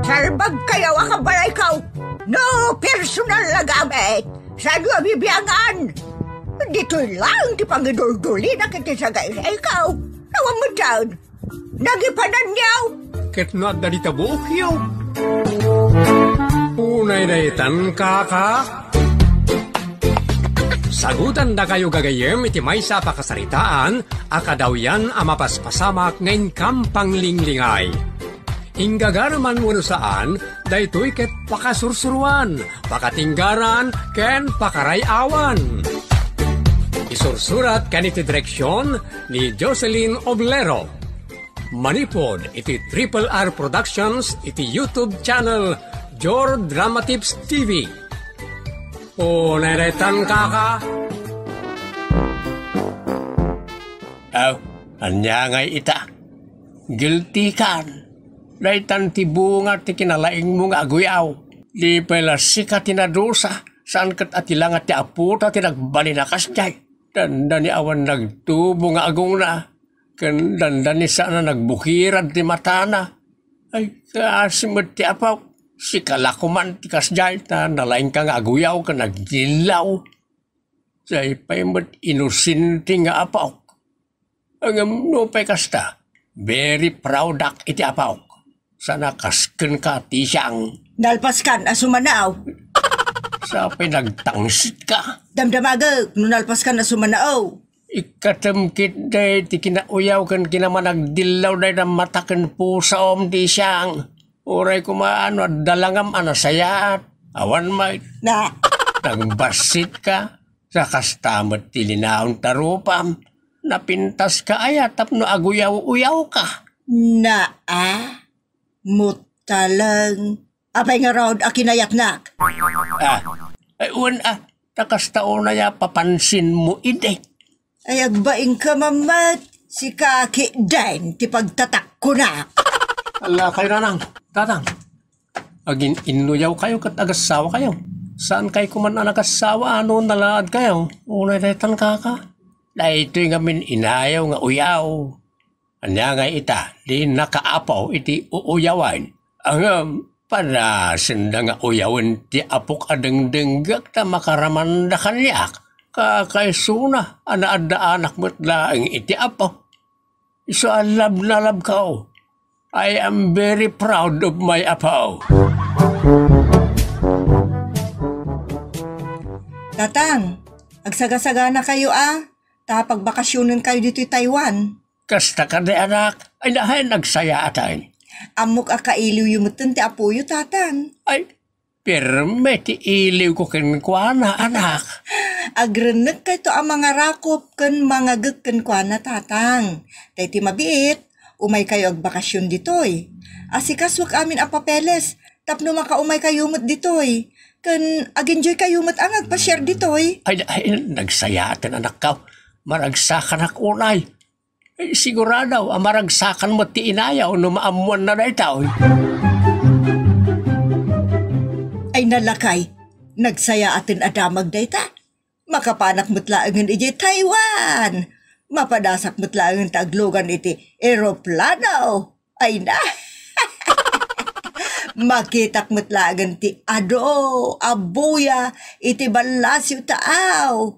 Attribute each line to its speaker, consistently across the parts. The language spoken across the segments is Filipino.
Speaker 1: Salbag kayo akabalay ka. No personal na gamit. Sa nyo bibiyangan. Dito lang di pangidul-duli na kitisagay sa ikaw. Nawang mo dyan. Nagipanan niyaw.
Speaker 2: Ketno at dalita buok yaw. Unay na itan kaka. Sagutan na kayo gagayem iti may sa pakasaritaan, akadaw yan amapaspasamak ngayon kampang linglingay. Ingagaraman mo saan, daytoy ket pakasursuruan, pakatinggaran, ken pakarayawan. Isursurat kaniti direksyon ni Jocelyn Oblero. Manipod iti Triple R Productions iti YouTube channel Jor Drama Tips TV. O neretan kaka. Anya ngay ita. Guilty kan. Daitan ti bunga ti kinalaing mo nga aguyaw. Di pala sika tinadusa. Saan kat atilang at ti aputa ti nagbalinakas jay. Danda ni awan nagtubo nga agong na. Kan danda ni sana nagbukirad ti matana. Ay kasimot ti apaw. Si kalakuman ti kasjay na nalaing ka nga aguyaw ka nagdilaw. Say paimot inusinti nga apaw. Ang nupay kasta, very proud ak iti apaw. Sana kasken ka ti siyang.
Speaker 1: Nalpaskan asumanaw.
Speaker 2: Sa pinagtangsit ka.
Speaker 1: Damdamagag, nunalpaskan asumanaw.
Speaker 2: Ikatamkit day ti kinauyaw kan kinamanagdilaw day na mataken pusa ti siyang. Uray kumaano at dalangam anasayat. Awan may.
Speaker 1: Na.
Speaker 2: Nagbasit ka. Sa kastamot tilinaon tarupam. Napintas ka ayat no aguyaw-uyaw ka.
Speaker 1: Na mutalang. Apay nga raw akinayat nak.
Speaker 2: Ay uwan takastaon na ya papansin mo ide.
Speaker 1: Ay agbaing ka mamat. Si kaki din ti pagtatak ko na.
Speaker 2: Ala kayo na nang. Tatang, agin inuyaw kayo kat agasawa kayo. Saan kayo kuman ang agasawa? Ano nalaad kayo? Unay retan kaka. Dahil ito'y ngamin inayaw nga uyaw. Anya nga ita, di nakaapaw iti uuyawan. Ang panasin na nga uyawan ti apok adeng-denggak na makaraman na kanyak. Kakaisuna, anaadda anak mo't laing iti apaw. Iso alab na lab kao. I am very proud of my apaw.
Speaker 1: Tatang, agsaga-saga na kayo Tapagbakasyonin kayo dito'y Taiwan.
Speaker 2: Kasta ka de anak, ay nahay nagsaya atay.
Speaker 1: Amok akailiw yumutin ti apuyo, tatang.
Speaker 2: Ay, pirme ti iliw ko kinkwana anak.
Speaker 1: Agrenek kayo ang mga rakop kan mga gagkan kwa na, tatang. Tay ti mabiit. Umay kayo agbakasyon ditoy. Asikaswak amin ang papeles. Tapno makaumay kayo mat ditoy. Kan agenjoy kayo mat ang agpa-share ditoy.
Speaker 2: Ay, nagsayatan anak ka. Maragsakan ak unay. Ay, sigurado, maragsakan mo ti inayaw no maamuan na itaw.
Speaker 1: Ay nalakay. Nagsaya atin adamag dayta. Makapanak mutlaangan iti Taiwan. Mapadasak mutlaangan taglogan iti eroplano. Ay na. Makitak mutlaangan ti ado, abuya, iti balasyo taaw.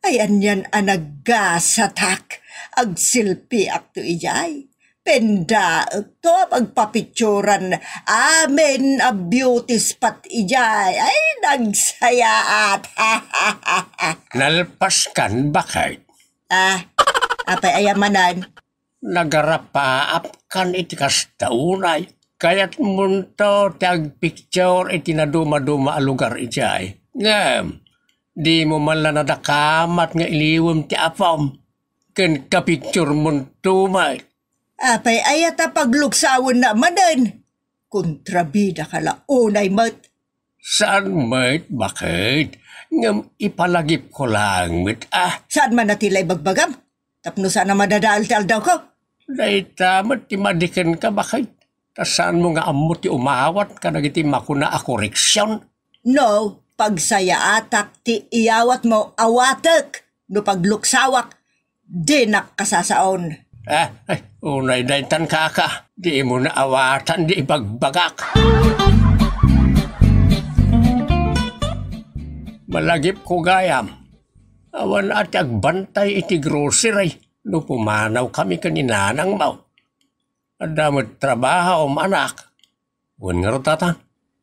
Speaker 1: Ayan yan anagasatak. Agsilpi akto ijay. Penda to pagpapicturan amen a beauty spot ijay. Ay nagsayaat.
Speaker 2: Nalpaskan bakit?
Speaker 1: Apay ayamanan.
Speaker 2: Nagarapaap kan iti kastaunay. Kaya't munto tag picture iti naduma-duma a lugar ijay. Ngam, di mo man lang nadakamat nga iliwam ti apam. Ken kapicture munto may.
Speaker 1: Apay ayata pagluksawon na manan. Kontrabida kala unay mat.
Speaker 2: Saan mat? Bakit? Ngam ipalagip ko lang mat
Speaker 1: Saan man natilay bagbagam? Tapno sana madadaal-tal daw ko?
Speaker 2: Dahita mat timadikan ka bakit? Saan mo nga amot ti umawat ka nagiti makuna a koreksyon?
Speaker 1: No, pagsaya atak ti iyawat mo awatek. No pagluksawak, di nakasasaon.
Speaker 2: Unay daytan kaka. Di mo na awatan, di ibagbagak. Malagip ko gayam. Awan at agbantay iti grocery. No pumanaw kami kaninanang mau. Adamot trabaho anak. Wan nga rotata.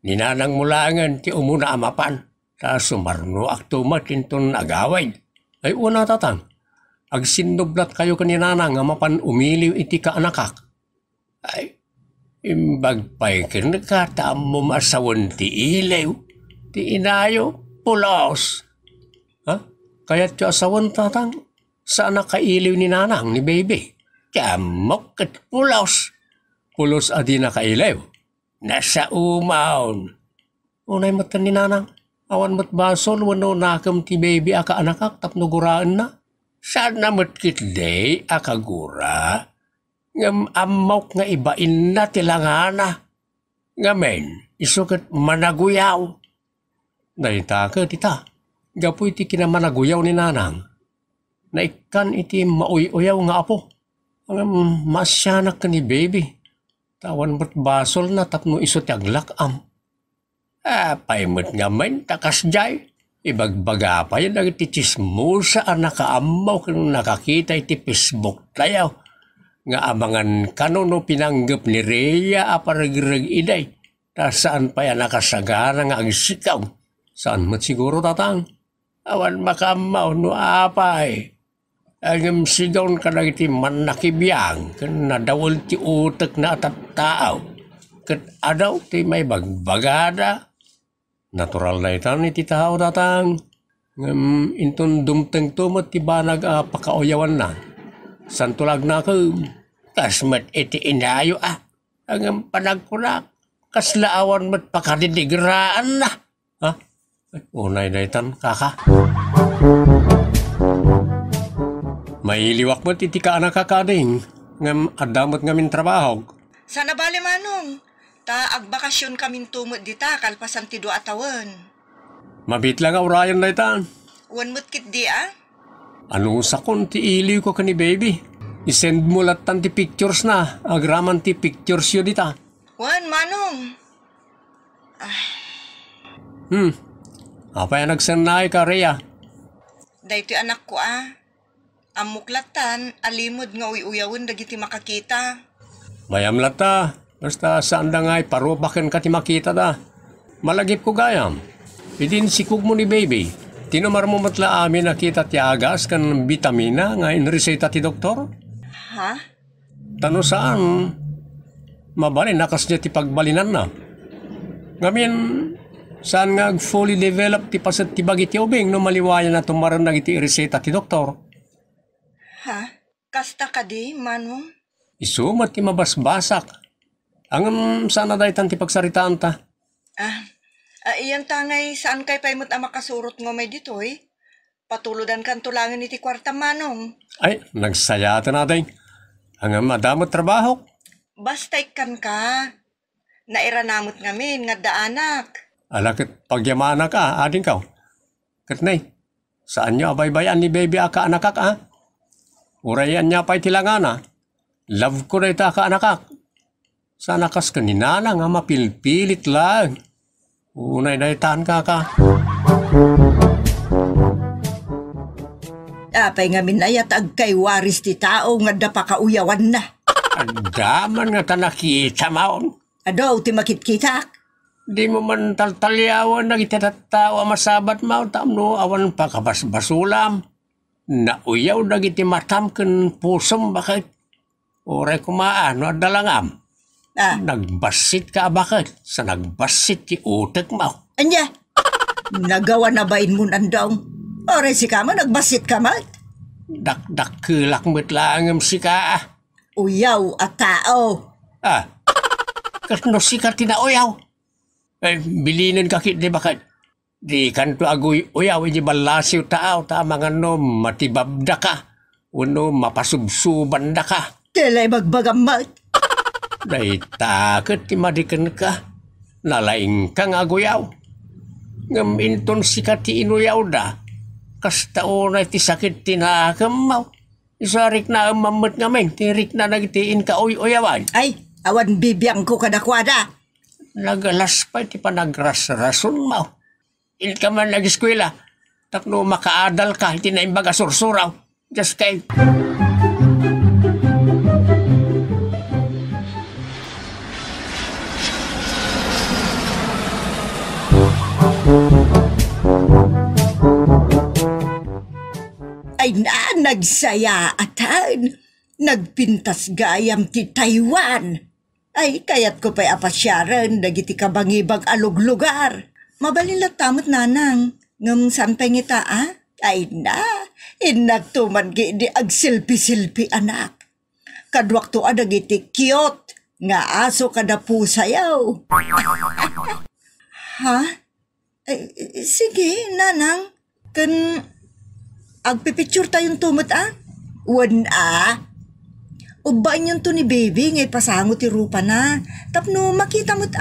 Speaker 2: Ninanang mulangan ti umuna amapan. Ta sumarno aktumat inton agaway. Ay una tatang. Agsinublat kayo kaninanang amapan umiliw iti kaanakak. Ay imbagpay ka tamo masawan ti ilaw. Ti inayo pulos. Ha? Kaya't yung asawan tatang, saan nakailiw ni nanang ni baby? Kamok at pulos. Pulos adi nakailaw. Nasa umaon. Unay matan ni nanang, awan mat basol, wano nakam ti baby aka anakak, tapno guraan na. Saan na matkit day akagura? Ngam amok nga ibain na tilangana. Ngamen, isukat managuyaw. Naitaka tita. Gapoy iti kinamanaguyaw ni nanang. Naikan iti mauy-uyaw nga apo. Ang masyanak ka ni baby. Tawan ba't basol na tapno iso ti aglakam. Paimot nga man takas jay. Ibagbaga pa yan ang iti chismosa ang nakaamaw kung nakakita iti Facebook tayaw. Nga amangan kano pinanggap ni Rhea aparag-rag iday. Ta saan pa yan nakasagana nga agsikaw. Saan mat siguro tatang? Awan makamaw no apay. Ang sigaw ka na iti man nakibiyang. Kan nadawal ti utak na atat-taaw. Kat adaw ti may bagbagada. Natural na itan iti tao tatang. Inton dumteng tumot ti banag pakauyawan na. Santulag na ko. Kasmat iti inayo Ang panagkunak. Kaslaawan mat pakadidigraan na. Ha? Unay na itan, kaka. May liwak mo titi ka anak kakading. Ngam adamot ngamin trabaho.
Speaker 1: Sana bali manong. Ta agbakasyon kamin tumot dita kalpasan ti 2 atawan.
Speaker 2: Mabit lang aurayan na itan.
Speaker 1: Wan mo't kit di
Speaker 2: Ano sakon ti iliw ko ka ni baby. Isend mo latan ti pictures na. Agraman ti pictures yun dita.
Speaker 1: Wan manong.
Speaker 2: Apa yang nagsanay ka, Rhea?
Speaker 1: Dahito anak ko Amuklatan, alimod nga uyawon dagiti makakita.
Speaker 2: Mayam lata. Basta saan da nga'y parubakan ka ti makita da. Malagip ko gayam. Idin sikug mo ni baby. Tinumar mo matla amin nakita ti agas kan vitamina nga inreseta ti doktor?
Speaker 1: Ha?
Speaker 2: Tano saan? Mabali nakas niya ti pagbalinan na. Ngamin, saan nga fully developed ti pasat ti bagi ti ubing no maliwayan na tumaran na iti reseta ti doktor?
Speaker 1: Ha? Kasta ka di, manong?
Speaker 2: Isumat ti mabasbasak. Ang sana daytan ti pagsaritaan ta.
Speaker 1: Iyan tangay saan kay paimot makasurot ngo may ditoy? Patuludan kan tulangan iti kwarta manong.
Speaker 2: Ay, nagsayata natin. Ang madamot trabaho.
Speaker 1: Basta ikan ka. Nairanamot ngamin nga daanak.
Speaker 2: Alakit pagyamana ka, ading ka. Katnay, saan nyo abay-bayan ni baby aka anakak Urayan niya pa'y tilangana. Love ko na ita ka anakak. Sana kas kanina lang mapilpilit lang. Unay na itaan ka.
Speaker 1: Apay nga minayat ag kay waris ti tao nga dapakauyawan na.
Speaker 2: Adaman nga tanakita maon.
Speaker 1: Adaw ti makitkitak.
Speaker 2: Di mo man taltalyawan na itatatawa masabat maon tamno awan pa kabasbasulam. Nauyaw na iti matam ken pusam bakit. Oray kumaan no adalangam. Nagbasit ka bakit? Sa nagbasit ti utek mo.
Speaker 1: Anya? Nagawa na bain mo nandong? Oray si kama nagbasit ka mat?
Speaker 2: Dak kilak mo't langam si ka.
Speaker 1: Uyaw at tao.
Speaker 2: Kasno si ka tinauyaw. Bilinin ka kit di bakit? Di kanto agoy uyaw iti balasiw tao ta mga no matibabda ka. Uno mapasubsuban da ka.
Speaker 1: Tilay magbagamat.
Speaker 2: Day takot ti madikan ka. Nalaing kang agoyaw. Ngam inton si ka ti inuyaw da. Kastao na ti sakit tinakam mo. Isarik na ang mamot ngamin, tirik na nagtiin ka uyawan.
Speaker 1: Ay, awan bibiyang ko kadakwada.
Speaker 2: Nagalas pa, iti pa nagras-rason mo. Il ka man nag-eskwela, tapno makaadal ka, iti na imbaga sursuraw. Just kay...
Speaker 1: Ay na, nagsaya atan. Nagpintas gayam ti Taiwan. Ay, kayat ko pa'y apasyaran, dagiti kabangibag alog lugar. Mabalin tamot nanang, ngam saan pengita Ay na, inagtuman di ag silpi-silpi anak. Kadwak to dagiti cute, nga aso kada pusayaw. Ha? Ay, sige, nanang. Agpipicture tayong tumot Wan Ubain yun to ni baby, ngay pasango ti rupa na. Tapno makita mo't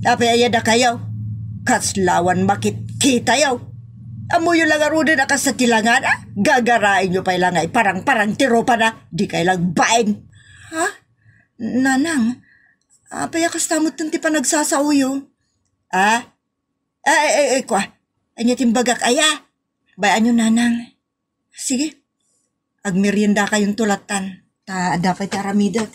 Speaker 1: Tapay ayada kayaw. Kaslawan makit-kita yaw. Amo yung langarunin na sa tilangan Gagarain nyo pa'y langay parang-parang ti rupa na. Di kayo lang bain. Ha? Nanang, apay kastamot ti pa nagsasauyo. Kwa. Anya timbagak aya. Bayan nyo nanang. Sige. Agmerienda kayong tulatan. Dapat karamidag.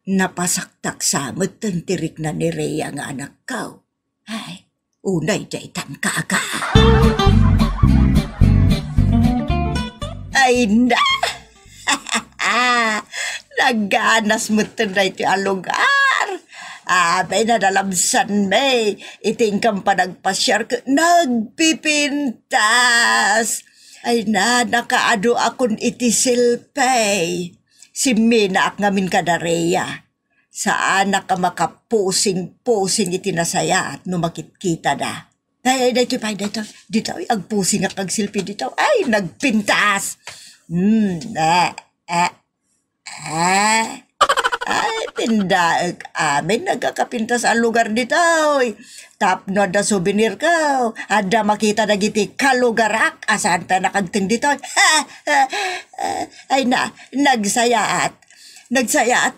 Speaker 1: Napasaktak samot ang tirik na ni Rhea nga anak ko. Unay daytan kaka. Ay na! Naganas mo tunay ti alugar. Abay na dalamsan may, itingkam pa nagpasyar ka, nagpipintas. Ay na, nakaado akon iti silpay. Si Mina ak ngamin kadareya. Saan na ka makapusing-pusing iti nasaya at numakit-kita na. Ay, dito, agpusing at agsilpi dito. Ay, nagpintas. Ay, pindaag amin, nagkakapintas ang lugar dito. Tapno da souvenir ko. Ada makita na giti kalugarak. Asaan pa nakagting dito. Ay na, nagsayaat.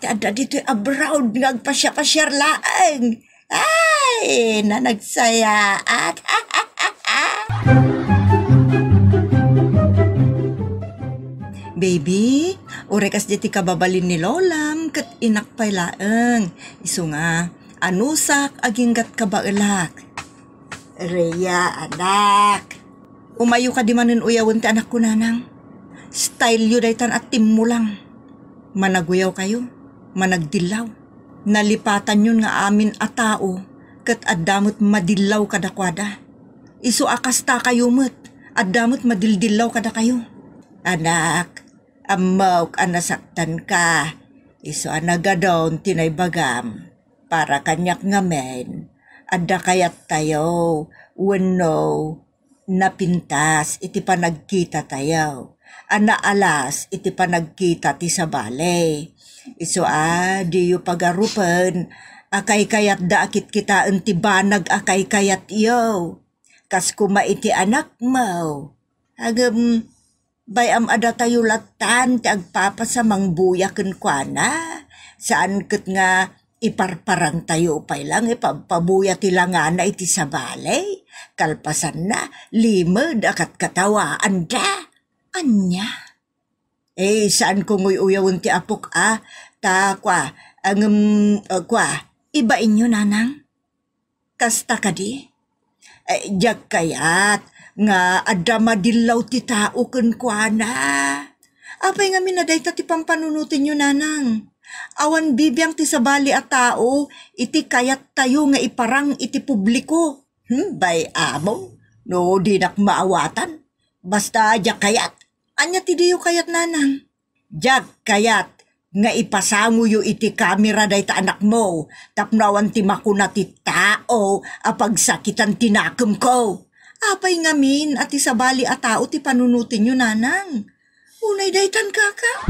Speaker 1: Ada dito abroad. Nagpasya-pasyar laang. Ay, na nagsayaat. Baby, orekas di ti kababalin ni Lolam, kat inak pa'y laeng. Iso nga, anusak aginggat kabaelak. Rhea, anak. Umayo ka di manin uyawon ti anak ko nanang. Style yu daytan at tim mo lang. Managuyaw kayo, managdilaw. Nalipatan yun nga amin a tao, kat addamot madilaw kada kwada. Iso akasta kayo mo't, addamot madildilaw kada kayo. Anak, amaw anasaktan ka. Iso anagadon tinay bagam. Para kanyak ngamen. Ada kayat tayo. Wano. Napintas. Iti pa nagkita tayo. Ana alas. Iti pa nagkita ti sabale. Iso di yu pagarupan. Akay kayat da akit kita enti banag akay kayat yo. Kas kuma iti anak mo. Agam. Bayam ada tayo latan ti agpapasamang buyaken kwa na. Saan ket nga iparparang tayo pay lang ipabuya ti langana iti sabale. Kalpasan na limed akat katawaan da. Anya? Saan ko nguyuyawon ti apok ta kwa iba inyo nanang? Kasta ka di? Jak kayat. Nga adama dilaw ti tao ken kuana. Apay nga minaday ta ti pampanunutin nyo nanang. Awan bibiyang ti sabali a tao, iti kayat tayo nga iparang iti publiko. Bay amo, no di nak maawatan. Basta jak kayat. Anya ti diyo kayat nanang? Jak kayat nga ipasango yu iti kamera day ta anak mo. Tapnawan ti makuna ti tao apagsakitan tinakem ko. Apay ngamin at isabali a tao ti panunutin nyo nanang. Unay daytan kaka.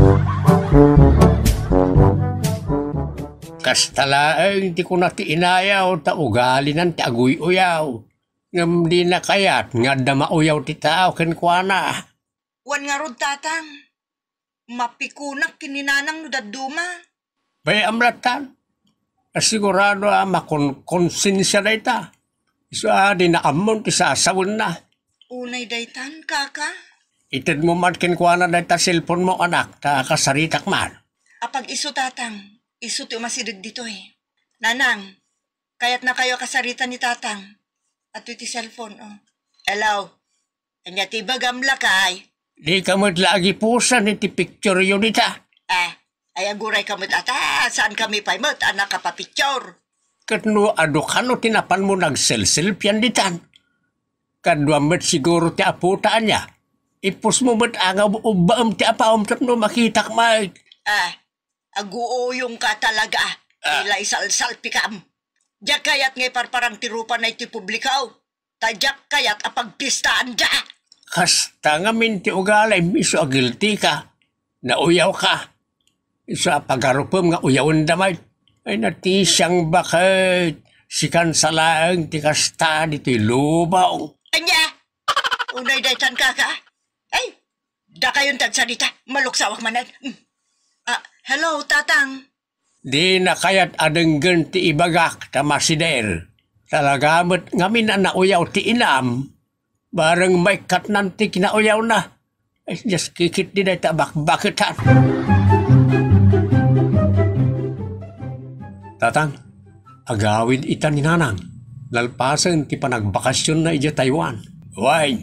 Speaker 2: Kastala hindi ko na ti inayaw ta ugali nan ti aguy-uyaw. Ngam di na kayat nga da mauyaw ti tao ken kuana.
Speaker 1: Wan nga rod tatang. Mapikunak kininanang no daduma.
Speaker 2: Bay amratan. Asigurado makonsensya na ita. Isa di na amon ti sasawon na.
Speaker 1: Unay daytan, kaka.
Speaker 2: Itid mo man ken kuana da ita cellphone mo anak ta kasaritak man.
Speaker 1: Apag iso tatang, iso ti umasidig dito eh. Nanang, kayat na kayo kasarita ni tatang. At iti cellphone, oh. Hello. Anya ti bagam lakay.
Speaker 2: Di ka mo't lagi pusan iti picture yun ita.
Speaker 1: Ay aguray kamot ata. Saan kami paimot? Anak ka pa picture.
Speaker 2: Katno ado kano tinapan mo nagselselfyan ditan. Kadwa met siguro ti aputaan niya. Ipos mo met angaw ubaam ti apaom katno makitak may.
Speaker 1: Aguoyong ka talaga. Ila isal-sal pikam. Diyak kayat ngay parparang tirupa na iti publikaw. Tadyak kayat apagpistaan dya.
Speaker 2: Kasta nga minti ugalay miso agilti ka. Nauyaw ka. Isa pagarupam nga uyawon damay. Ay natisang bakit. Sikan sa laang ti kasta dito'y lubaw.
Speaker 1: Anya? Unay daytan kaka. Ay, da kayon tagsalita. Maluksawak manan. Hello, tatang.
Speaker 2: Di na kayat adenggan ti ibagak ta masider. Talagamot ngamin na nauyaw ti inam. Barang may katnan ti kinauyaw na. Ay, just kikit di na tabak-bakitan. Tatang, agawid ita ni nanang. Lalpasan ti panagbakasyon na ija Taiwan. Why?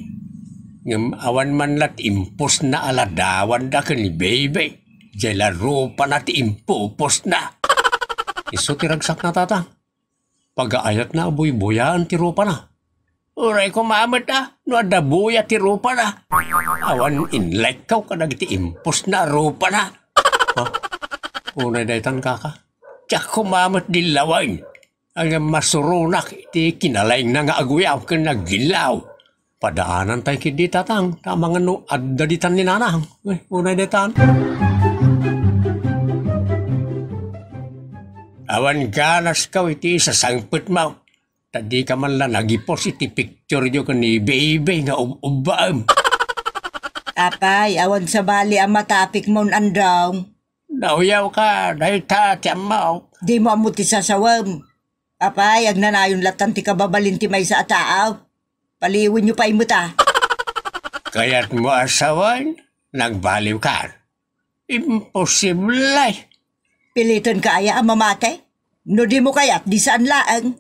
Speaker 2: Ngam awan man lat impos na aladawan da kan ni baby. Jay laro pa na ti impupos na. Iso tiragsak na tatang. Pag-aayat na buy-buyaan ti rupa na. Uray ko mamat na. No ada buya ti rupa na. Awan inlike kaw ka ti impos na rupa na. Unay daytan kaka. Tiyak ko mamat di lawain. Ang masurunak iti kinalaing na nga aguyaw ka naggilaw. Padaanan tayo kidi tatang. Tamang ano adda ditan ni nanang. Unay daytan. Awan ganas kaw iti sa sangput mo. Tadi ka man lang nagipos iti picture nyo ka ni baby nga ubaam.
Speaker 1: Apay, awan sa bali ang matapik mo andaw.
Speaker 2: Nauyaw ka, dahil tatiyam mo.
Speaker 1: Di mo amuti sa sawam. Apay, ag nanayon latan ti kababalin ti may sa ataaw. Paliwin nyo pa imuta.
Speaker 2: Kaya't mo asawan, nagbaliw ka. Imposible.
Speaker 1: Piliton ka aya ang mamate? No di mo kayat, di saan laang.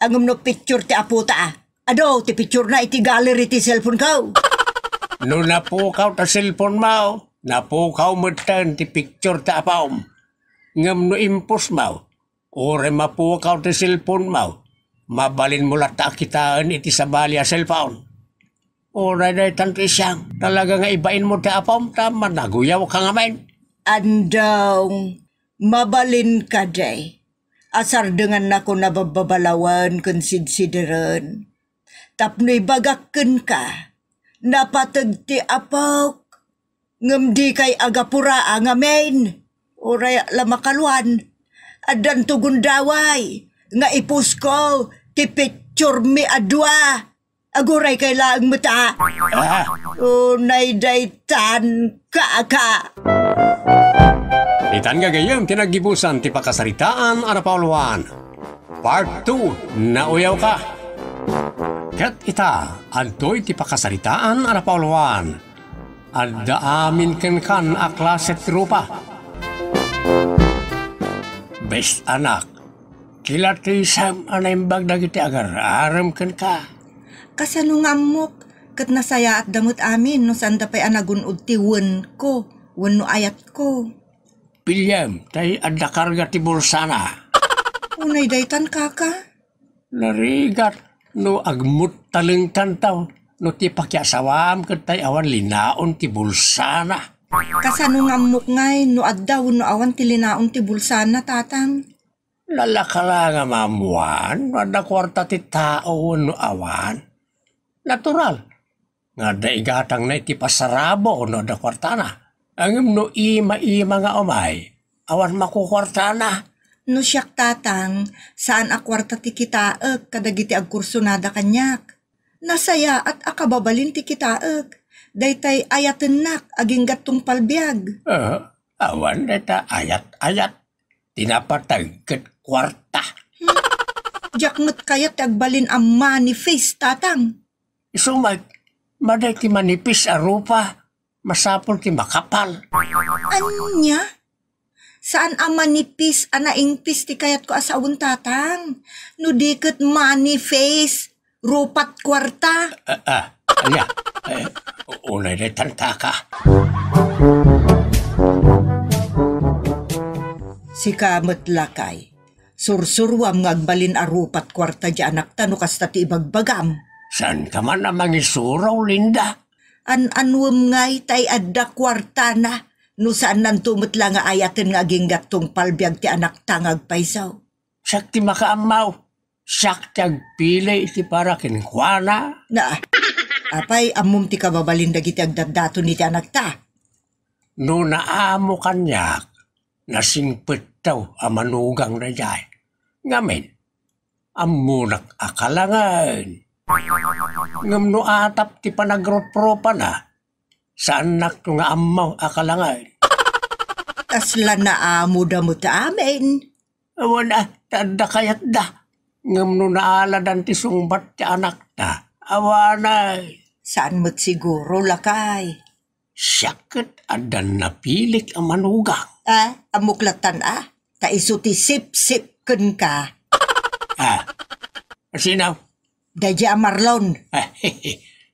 Speaker 1: Ang no picture ti aputa. Ado, ti picture na iti gallery ti cellphone ko.
Speaker 2: No napukaw ta cellphone mo, napukaw mo tan ti picture ta apaw. Ngam no impos mo, ore mapukaw ti cellphone mo, mabalin mo lata kitaan iti sabali a cellphone. Ore day tanto isang, talaga nga ibain mo ti apaw, tama naguyaw ka nga men.
Speaker 1: Andong, mabalin ka day. Asar dengan nako nababalawan konsidsideran. Tapno'y bagakken ka. Napatag ti apok. Ngam di kay agapura ang amen. Oray lamakalwan. Adan tugundaway. Nga ipus ko. Ti picture mi adwa. Aguray kay laang mata. Unay daytan ka.
Speaker 2: Itan nga gayam tinagibusan ti pakasaritaan Arapauluan. Part 2, nauyaw ka. Kat ita, adtoy ti pakasaritaan Arapauluan. Adda amin ken kan aklaset rupa. Best anak, kila ti Sam anaimbag dagiti agar aram ken ka.
Speaker 1: Kasano nga amok, kat nasaya at damot amin no sanda pa'y anagunod ti wen ko, wen no ayat ko.
Speaker 2: Pilyam, tay adda karga ti bulsana.
Speaker 1: Unay daytan kaka?
Speaker 2: Narigat, no agmut talengtan taw, no ti pakyasawam ket tay awan linaon ti bulsana.
Speaker 1: Kasano nga amok ngay, no addaw no awan ti linaon ti bulsana tatang?
Speaker 2: Lalakala nga mamuan, no adda kwarta ti tao no awan. Natural, nga da igatang na iti pasarabo no adda kwarta na. Ang no ima-ima nga umay, awan makukwarta na.
Speaker 1: No siyak tatang, saan akwarta ti kitaek kadagiti agkursunada kanyak? Nasaya at akababalin ti kitaag. Daytay ayatenak aging gatong palbiag.
Speaker 2: Awan deta ayat-ayat. Tinapatay ket kwarta.
Speaker 1: Jakmet kayat agbalin ang manifest tatang.
Speaker 2: Isumag, maday ti manipis a rupa. Masapol ti makapal.
Speaker 1: Anya? Saan ang manipis anaingpis ti kayat ko asawon tatang? No diket manifest. Rupat kwarta.
Speaker 2: Anya, unay de tantaka.
Speaker 1: Si kamet lakay. Sursurwam ngagbalin arupat kwarta di anak tano kasta ti ibagbagam.
Speaker 2: Saan ka man namang isuraw, Linda?
Speaker 1: Anwam ngay tay adda kwarta na. No saan nantumot lang nga ayaten nga ginggat tong palbiag ti anak tangag paysaw.
Speaker 2: Sak ti makaamaw. Sak ti agpili iti para kinkwana.
Speaker 1: Na, apay amum ti kababalin dagiti agdadato ni ti anak ta.
Speaker 2: No naamo kanyak, nasingpet daw amanugang na jay. Ngamin, amunak akalangan. Ngam no atap ti panagropro na, saan nak nga amaw akalangan.
Speaker 1: Asla na amo da mo ta amin.
Speaker 2: Awan tanda kayat da. Ngam no naaladan ti sungbat ti anak ta. Awanay.
Speaker 1: Saan mo't siguro lakay?
Speaker 2: Siyakit adan napilik ang manugang.
Speaker 1: Amuklatan Kaiso ti sip-sip kun ka.
Speaker 2: Sinaw?
Speaker 1: Dadya Marlon.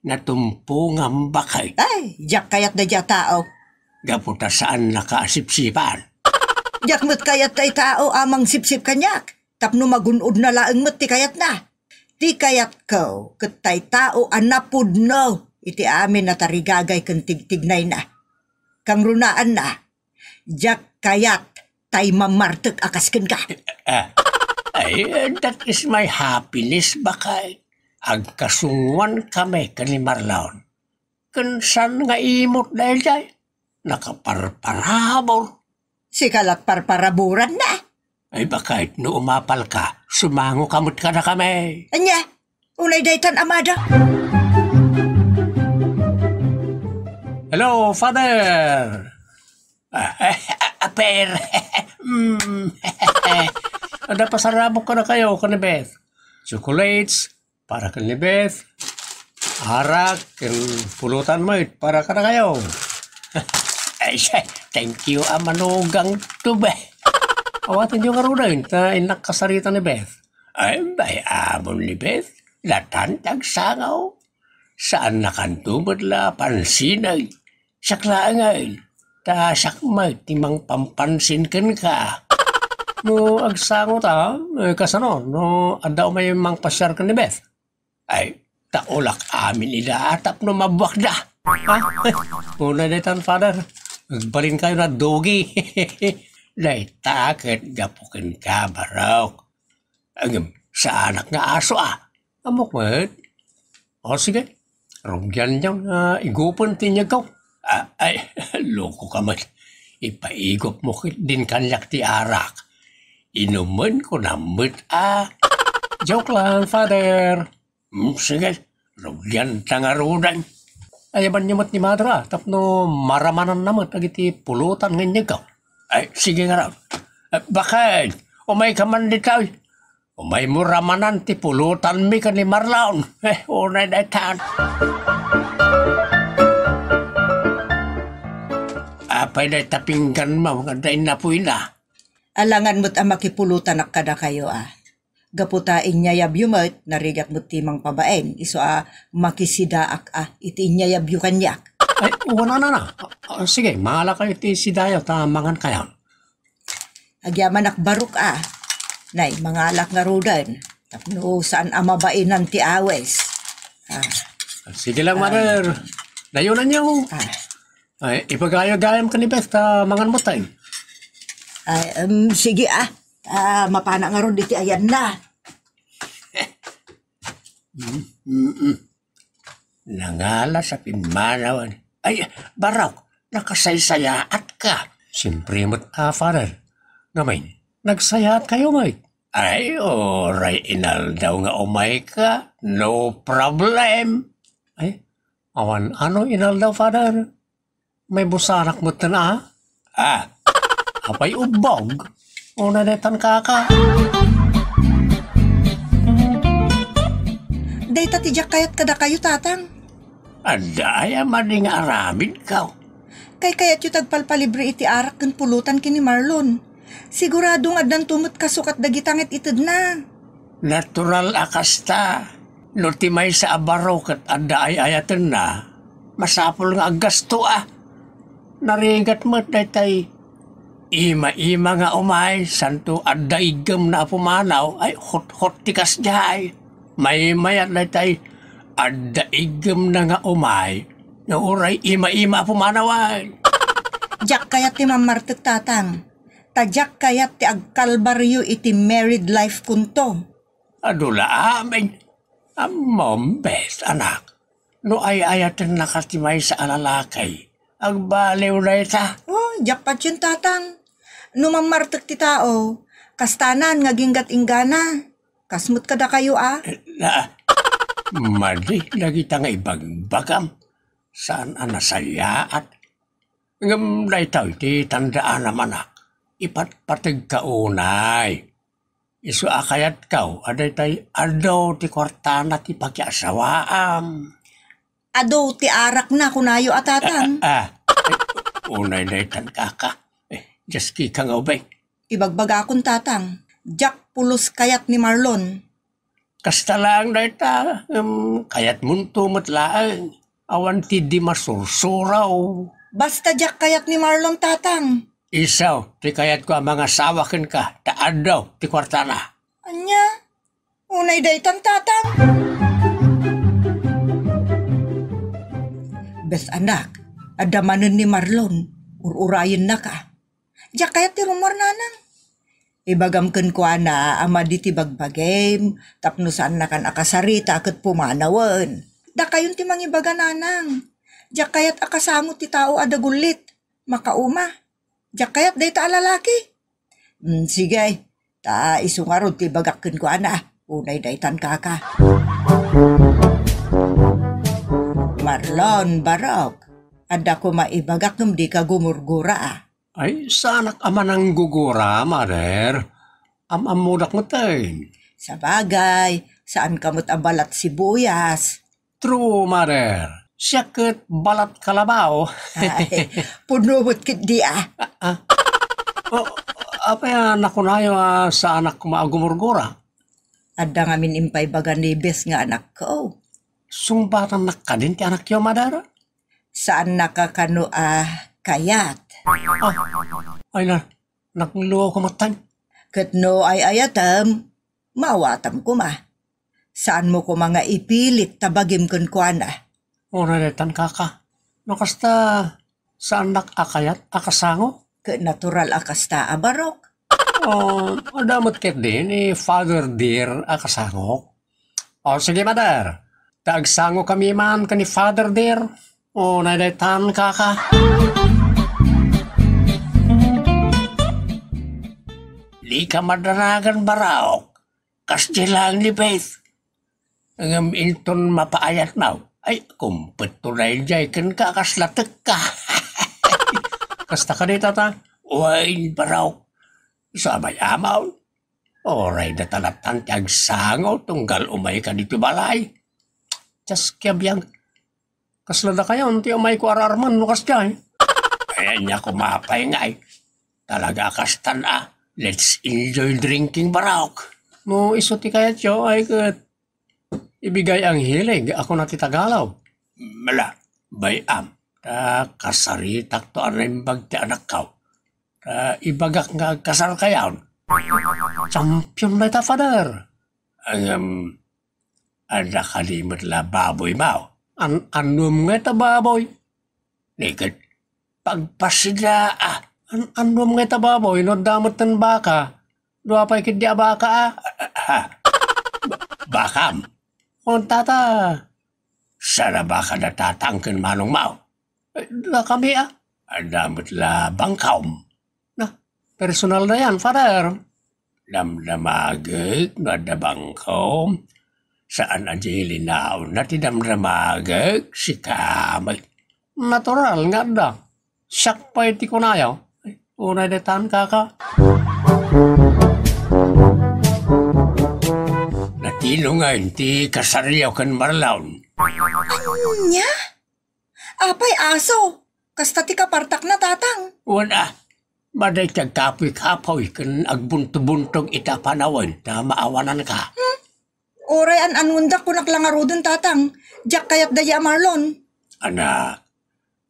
Speaker 2: Natumpo nga bakay.
Speaker 1: Jak kayat dadya tao.
Speaker 2: Gaputa saan nakaasipsipan.
Speaker 1: Jak mo't kayat tay tao amang sip-sip kanyak. Tapno magunod na laeng mo't ti kayat na. Ti kayat ko, katay tao anapod no. Iti amin na tarigagay kan tigtignay na. Kang runaan na. Jak kayat tay mamartek akasken ka.
Speaker 2: That is my happiness bakay. Agkasunguan kami kani Marlon. Kansan nga imot dahil jay. Nakaparparabor.
Speaker 1: Sikalat parparaburan na.
Speaker 2: Ay bakit no umapal ka, sumango kamot ka na kami.
Speaker 1: Anya, unay daytan amada.
Speaker 2: Hello, Father. Aper. Ada pasarabok ka na kayo, kanibeth. Chocolates, para kanibeth. Harak, pulutan mo para ka na kayo. Thank you, amanugang tube. Awatin yung arunayin, ta inak kasarita ni Beth. Ay, bay, amon ni Beth, latantag sangaw. Saan nakantumod la pansinay? Saklaangay, ta sakmay timang pampansin ken ka. No, agsango ta, kasano, no, adaw may mang pasyar ka ni Beth. Ay, taulak amin nila atap no mabuak da. Una detan, Father, nagbalin kayo na dogi. Day takit gapukin ka barok. Ang sa anak nga aso Amok mo. O sige. Rungyan niyang igupon tinyag ko. Ay, loko ka man. Ipaigop mo din kanyak ti arak. Inuman ko na mo't Joke lang, Father. Sige. Rungyan tangarudan. Ayaban niyo mo't ni Madra. Tapno maramanan na mo't agiti pulutan nganyag ko. Ay, sige nga raw. Bakit? Umay ka man dito. Umay mo ramanan ti pulutan mi ka ni Marlon. Unay daytan. Apay day tapinggan mo, nga day napuy na.
Speaker 1: Alangan mo't makipulutan ak kada kayo Gaputain niya yabyumot, narigat mo't timang pabaen. Iso makisidaak iti niya yabyu kanyak.
Speaker 2: Ay, wala na. Sige, mahala kayo iti sidayo, tamangan kayo.
Speaker 1: Agyaman akbarok Nay, mangalak nga rudan. Tapno saan amabainan ti awes.
Speaker 2: Sige lang, Mother. Dayunan niyo. Ay, ipagayo-gayam ka ni Beth, mangan mo tayo.
Speaker 1: Ay, sige mapana nga ron diti ayan na.
Speaker 2: Nangala sa pinmanawan. Ay, Barok, nakasaysayaat ka. Siyempre mo't Father. Ngamain, nagsayaat kayo, mate. Ay, oray inal daw nga umay ka. No problem. Ay, awan, ano inal daw, Father? May busarak mo na, apay ubog. Una netan kaka.
Speaker 1: Dayta tijak kayat kada kayo tatang.
Speaker 2: Adaya maning aramid ka.
Speaker 1: Kay kayat yu tagpalpalibre iti arak ken pulutan kini Marlon. Siguradong addan tumot kasukat dagitangit ited na.
Speaker 2: Natural akasta. No timay sa abaro kat ada ay ayatan na. Masapol nga agasto Narigat mo tay ima-ima nga umay santo adda igam na pumanaw ay hot-hot tikas jay. May mayat tay adda igam na nga umay na uray ima-ima pumanaw ay.
Speaker 1: Jak kayat ti mamartek tatang. Tajak kayat ti agkalbaryo iti married life kunto.
Speaker 2: Adula amin. Amom bes anak. No ay ayatan nakatimay sa alalakay. Agbaliw na ita.
Speaker 1: Oh, japat yun tatang. Numamartek ti tao, kastanan nga ginggat inggana. Kasmut kada kayo
Speaker 2: Madi lagi nga ibagbagam. Saan nasayaat? Ngam na itaw iti tandaan naman ipatpatag ka unay. Isu akayat kaw, aday tay adaw ti kwartana ti pagkiasawaam.
Speaker 1: Ado ti arak na kunayo tatang.
Speaker 2: Unay na itan kaka. Just kika nga ubay.
Speaker 1: Ibagbaga akong tatang. Jak pulos kayat ni Marlon.
Speaker 2: Kasta lang na ita. Kayat munto matlaang. Awan ti di masursuraw.
Speaker 1: Basta jak kayat ni Marlon tatang.
Speaker 2: Isaw, ti kayat ko ang mga sawakin ka. Taan daw, ti kwartana.
Speaker 1: Anya? Unay daytan tatang. Bes anak, adamanan ni Marlon. Ururayin na ka. Jak kayat ti rumor nanang. Ibagamken ko ama di ti bagbagem. Tapnusan na kan akasarita ket pumanawan. Da kayon ti mangibaga nanang. Jak kayat akasamo ti tao adagulit. Makauma. Jak kayat day ta alalaki. Sige, ta isungarod ti bagakken ko unay daytan kaka. Marlon, Barok, adda ko maibagak ngem di ka gumurgura
Speaker 2: Ay, sanak ama ng gugura, marer. Amudak mo tayo.
Speaker 1: Sa bagay, saan kamot abalat sibuyas?
Speaker 2: True, marer. Siyakit balat kalabaw.
Speaker 1: Ay, punumot kit di
Speaker 2: Apa yan nakunayo sa anak ko maagumurgura?
Speaker 1: Adda ngamin impay baga ni Bes nga anak ko.
Speaker 2: Sumbatan nakadin ti anak yo, madara?
Speaker 1: Saan nakakano kayat?
Speaker 2: Ay na, nakluwa ko matan.
Speaker 1: Ket no ay ayatam, mawatam ko Saan mo ko mga ipilit tabagim kun kuana?
Speaker 2: Unanetan kaka. Nakasta saan nakakayat akasango?
Speaker 1: Ket natural akasta Barok.
Speaker 2: Adamot ket din Father Dear akasango. Sige, madar. Tagsango kami man ka ni Father Dear. Unanetan kaka. Di ka madaragan Barok. Kasdi lang ni Beth. Ang inton mapaayat mo. Ay, kumpet tunay jay kan ka kaslatek ka. Kasta ka dito ta? Uwain Barok. Sabay amaw. Oray na talatan tiyag sangaw tunggal umay ka dito balay. Just kiyabiyang. Kasla na kayo, ti umay ko ararman no kasjay. Kaya niya kumapay nga Talaga kastan Let's enjoy drinking Barok. No iso ti kayat yo ay kat. Ibigay ang hilig, ako na kitagalaw. Mala, bayam. Kasaritak to arimbag ti anak kaw. Ibagak nga kasal kayaw. Champion na ita, Father. Ada kalimot la baboy mau. Anum nga ita baboy. Nikit, pagpasida anum nga ita baboy, no damot ng baka. Dua pa ikit di baka Bakam. Tata, sana baka natatangkin manong mau. Na kami Adamot la bangkaw. Na, personal na yan, Father. Damdamagit na da bangkaw. Saan Angelina na tinamramagag si kamay. Natural nga da. Siyak pa iti kunayaw. Unay detan kaka. Natino nga inti kasaryaw kan marlaon.
Speaker 1: Anya? Apay aso. Kasta ti kapartak na tatang.
Speaker 2: Wala. Maday kagkapoy-kapoy kan agbunto-buntog ita panawan na maawanan ka.
Speaker 1: Oray an anundak ko naklangaro dun tatang. Jack kayat daya Marlon.
Speaker 2: Anak,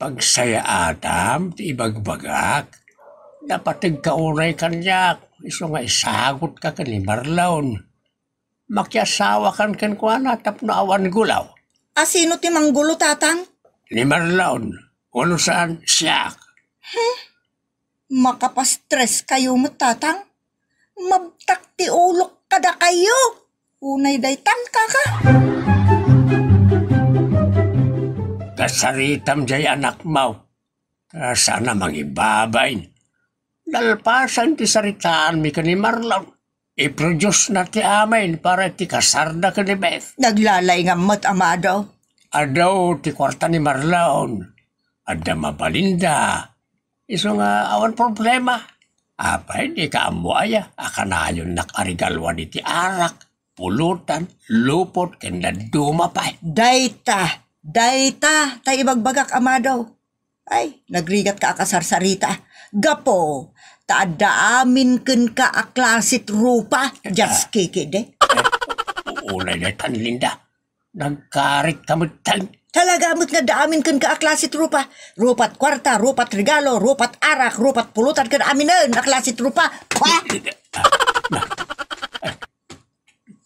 Speaker 2: pagsaya atam, ti ibagbagak, napatig ka unay kanyak, iso nga isagot ka kan ni Marlon. Makyasawa kan kuana tapno awan gulaw.
Speaker 1: Sino ti manggulo tatang?
Speaker 2: Ni Marlon, uno saan siyak.
Speaker 1: Makapastress kayo mo tatang. Mabtak ti ulok kada kayo. Unay daytan kaka.
Speaker 2: Kasaritam jay anak mau. Sana mangibabain. Dalpasan ti saritaan mi ka ni Marlon. I-produce na ti amin para ti kasarda ka ni Beth.
Speaker 1: Naglalay nga mat amadaw.
Speaker 2: Adaw ti kwarta ni Marlon. Ada mabalinda. Iso nga awan problema. Apay di ka amuaya. Akanayon nakarigalwa ni ti arak. Pulutan, lupot, kanda dumapay.
Speaker 1: Dayta, tayo ibagbagak amadaw. Ay, nagrigat ka akasarsarita. Gapo, taada amin ken ka aklasit rupa. Just kikide.
Speaker 2: Unay na tan, Linda. Nagkarit kamutan.
Speaker 1: Talaga mo't nga daamin ken ka aklasit rupa. Rupat kwarta, rupat regalo, rupat arak, rupat pulutan ken aminan aklasit rupa. Pwa!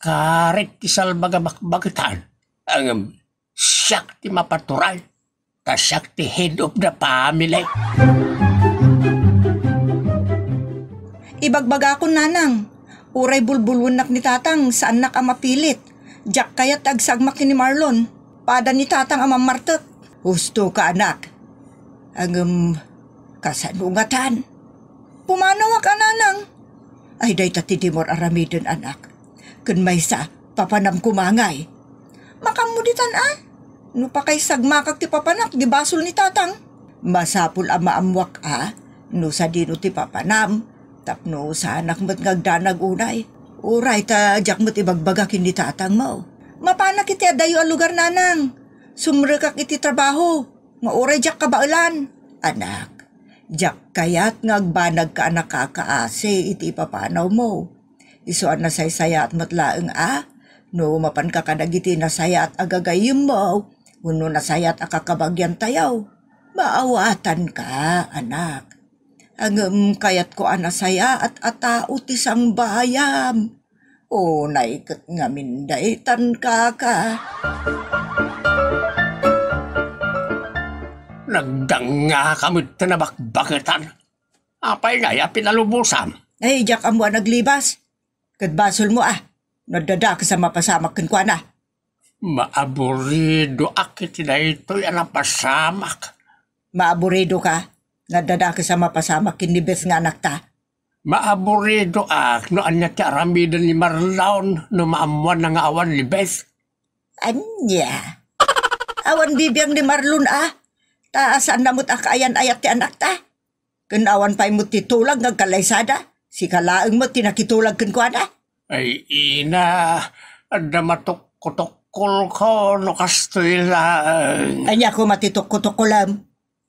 Speaker 2: Karit ti salbaga bakbakitan. Ang siyak ti mapatural. Siyak ti head of the family.
Speaker 1: Ibagbaga ko nanang. Uray bulbulwunak ni tatang sa anak ang mapilit. Jack kayat agsagmak ni Marlon. Pada ni tatang ang mamartek. Husto ka anak. Ang kasanungatan. Pumanawa ka nanang. Ay day tati Timor aramidon anak. Kun may sa papanam kumangay. Makamuditan No pa kay sagmakag ti papanak di basol ni tatang. Masapul ama amwak no sa dino ti papanam. Tapno sa anak mo't ngagdanag unay. Uray ta jak mo't ibagbagakin ni tatang mo. Mapanak iti adayo ang lugar nanang. Sumrekak iti trabaho. Nga uray jak kabailan. Anak, jak kayat ngagbanag ka anak kakaase iti papanaw mo. Isuan na saysaya at matlaeng no mapan ka kadagiti na saya at agagayim mo, uno na saya at akakabagyan tayaw. Maawatan ka, anak. Ang kayat ko anasaya at atao ti sang bayam. O naikat nga mindaitan ka.
Speaker 2: Nagdanga kamit na bakbakitan. Apay gaya pinalubusam.
Speaker 1: Ay, jak amo naglibas. Kadbasol mo nadada ka sa mapasamak kan kwa na.
Speaker 2: Maaburido akit na ito'y anapasamak.
Speaker 1: Maaburido ka? Nadada ka sa mapasamak kinibes nga anak ta?
Speaker 2: Maaburido no anya ti aramidan ni Marlon no maamuan na nga awan ni Beth.
Speaker 1: Anya? Awan bibiyang ni Marlon Taasan namot akayan ayat ti anak ta? Kanawan pa'y mo titulag ng kalaysada? Si kalaang mo tinakitulag kan kwa na?
Speaker 2: Ay ina, ada matok-kotokol ko no kastoy lang.
Speaker 1: Anya ko matitok-kotokolam.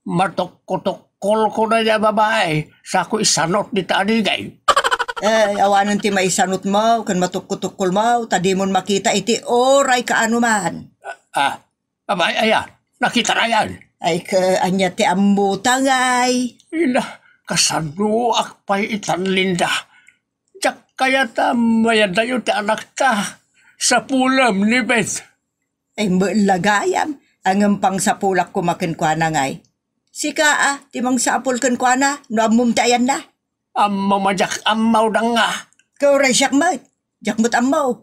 Speaker 2: Matok-kotokol ko na niya babae. Sa ako isanot di taanigay.
Speaker 1: Awanan ti maisanot mo, kan matuk-kutukol mo, tadi mon makita iti oray kaano man.
Speaker 2: Abay, ayan, nakita na yan.
Speaker 1: Ay ka, anya ti ambutang ay.
Speaker 2: Ina, kasaduak pa'y itan Linda. Tsak kaya mayadayo ti anak ta sa pulam ni Beth.
Speaker 1: Ay lagayam, ang pang sa pulak kumakin kwa na ngay. Sika timang sapul kan kwa na, no amum tayan na.
Speaker 2: Mamajak amaw da nga.
Speaker 1: Kauray siyak mo, jak mo't amaw.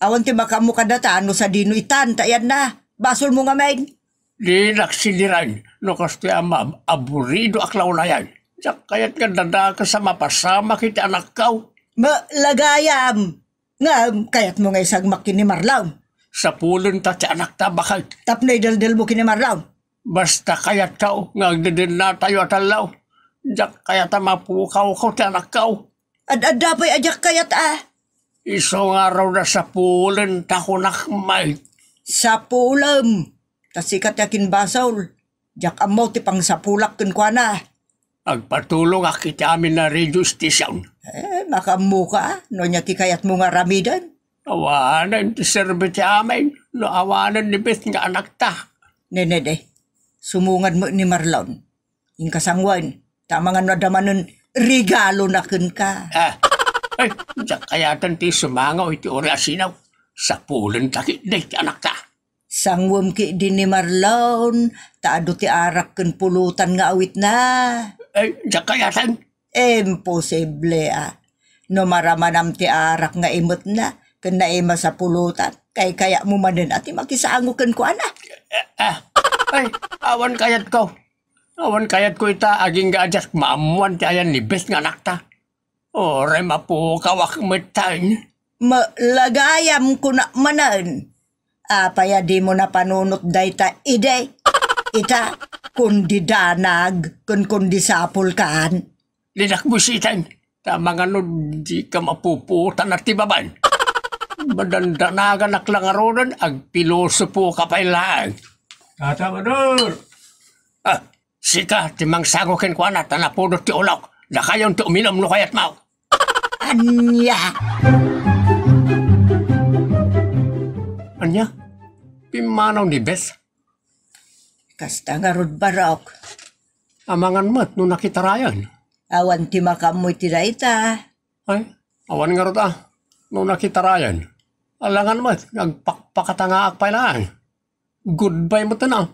Speaker 1: Awan ti makamu kadata, no sa dino itan, tayan na. Basol mo nga main.
Speaker 2: Di naksiliran, no kastoy aburido aklaw na yan. Tsak kaya't ganda ka sa mapasama kita anak kaw.
Speaker 1: Lagayam. Nga, kaya't mo nga isang makin ni Marlaw.
Speaker 2: Sa pulon ta ti anak ta bakal.
Speaker 1: Tapnoy daldal mo kini Marlon.
Speaker 2: Basta kayat kao, ngagdadin na tayo at alaw. Diyak kaya ta mapukaw ko ti anak kao.
Speaker 1: Ad-adapay ajak kayat
Speaker 2: Isong araw na sa pulon ta kunak may.
Speaker 1: Sa pulam. Tasikat yakin basol. Jak amaw ti pang sapulak kun kwa na.
Speaker 2: Agpatulong akit amin na radio station.
Speaker 1: Makamu ka. No niya ti kayat mo nga ramidan.
Speaker 2: Awanan ti serbe ti amin. No awanan ni Beth nga anak ta.
Speaker 1: Nene, sumungad mo ni Marlon. Yung kasangwan. Tama nga nadamanon regalo na kun ka.
Speaker 2: Ay, diyak kayatan ti sumangaw iti ori asinaw. Sa pulon takit day ti anak ta.
Speaker 1: Sangwam ki din ni Marlon. Taado ti arak kun pulutan nga awit na.
Speaker 2: Ay, diyak kayatan.
Speaker 1: Imposible No maramanam ti arak nga imot na. Kun naima sa pulutan. Kaya mo manin ati makisaango kun ko ana.
Speaker 2: Ay, awan kayat ko. Awan kayat ko ita aging gaadyak maamuan ti ayan ni Beth nga anak ta. Oray mapukawak metain.
Speaker 1: Malagayam ko na manan. Apaya di mo na panunot dayta ide. Ita kundi danag kundi sapul kaan.
Speaker 2: Linak busitan. Tama nga no di ka mapuputan at tibaban. Madandanagan aklangaronan ag pilosopo ka pa ilang. Tata Manor! Sika, timang sagokin ko na, tanapudot ti ulok. Nakayon ti uminom no kayat mau.
Speaker 1: Anya?
Speaker 2: Anya? Pimanaw ni Beth?
Speaker 1: Kasta nga rod barok.
Speaker 2: Amangan mat no nakitarayan.
Speaker 1: Awan ti makamoy ti dayta.
Speaker 2: Ay, awan nga rod no nakitarayan. Alangan mat, nagpakpakatangaak pa ilang. Goodbye mo na.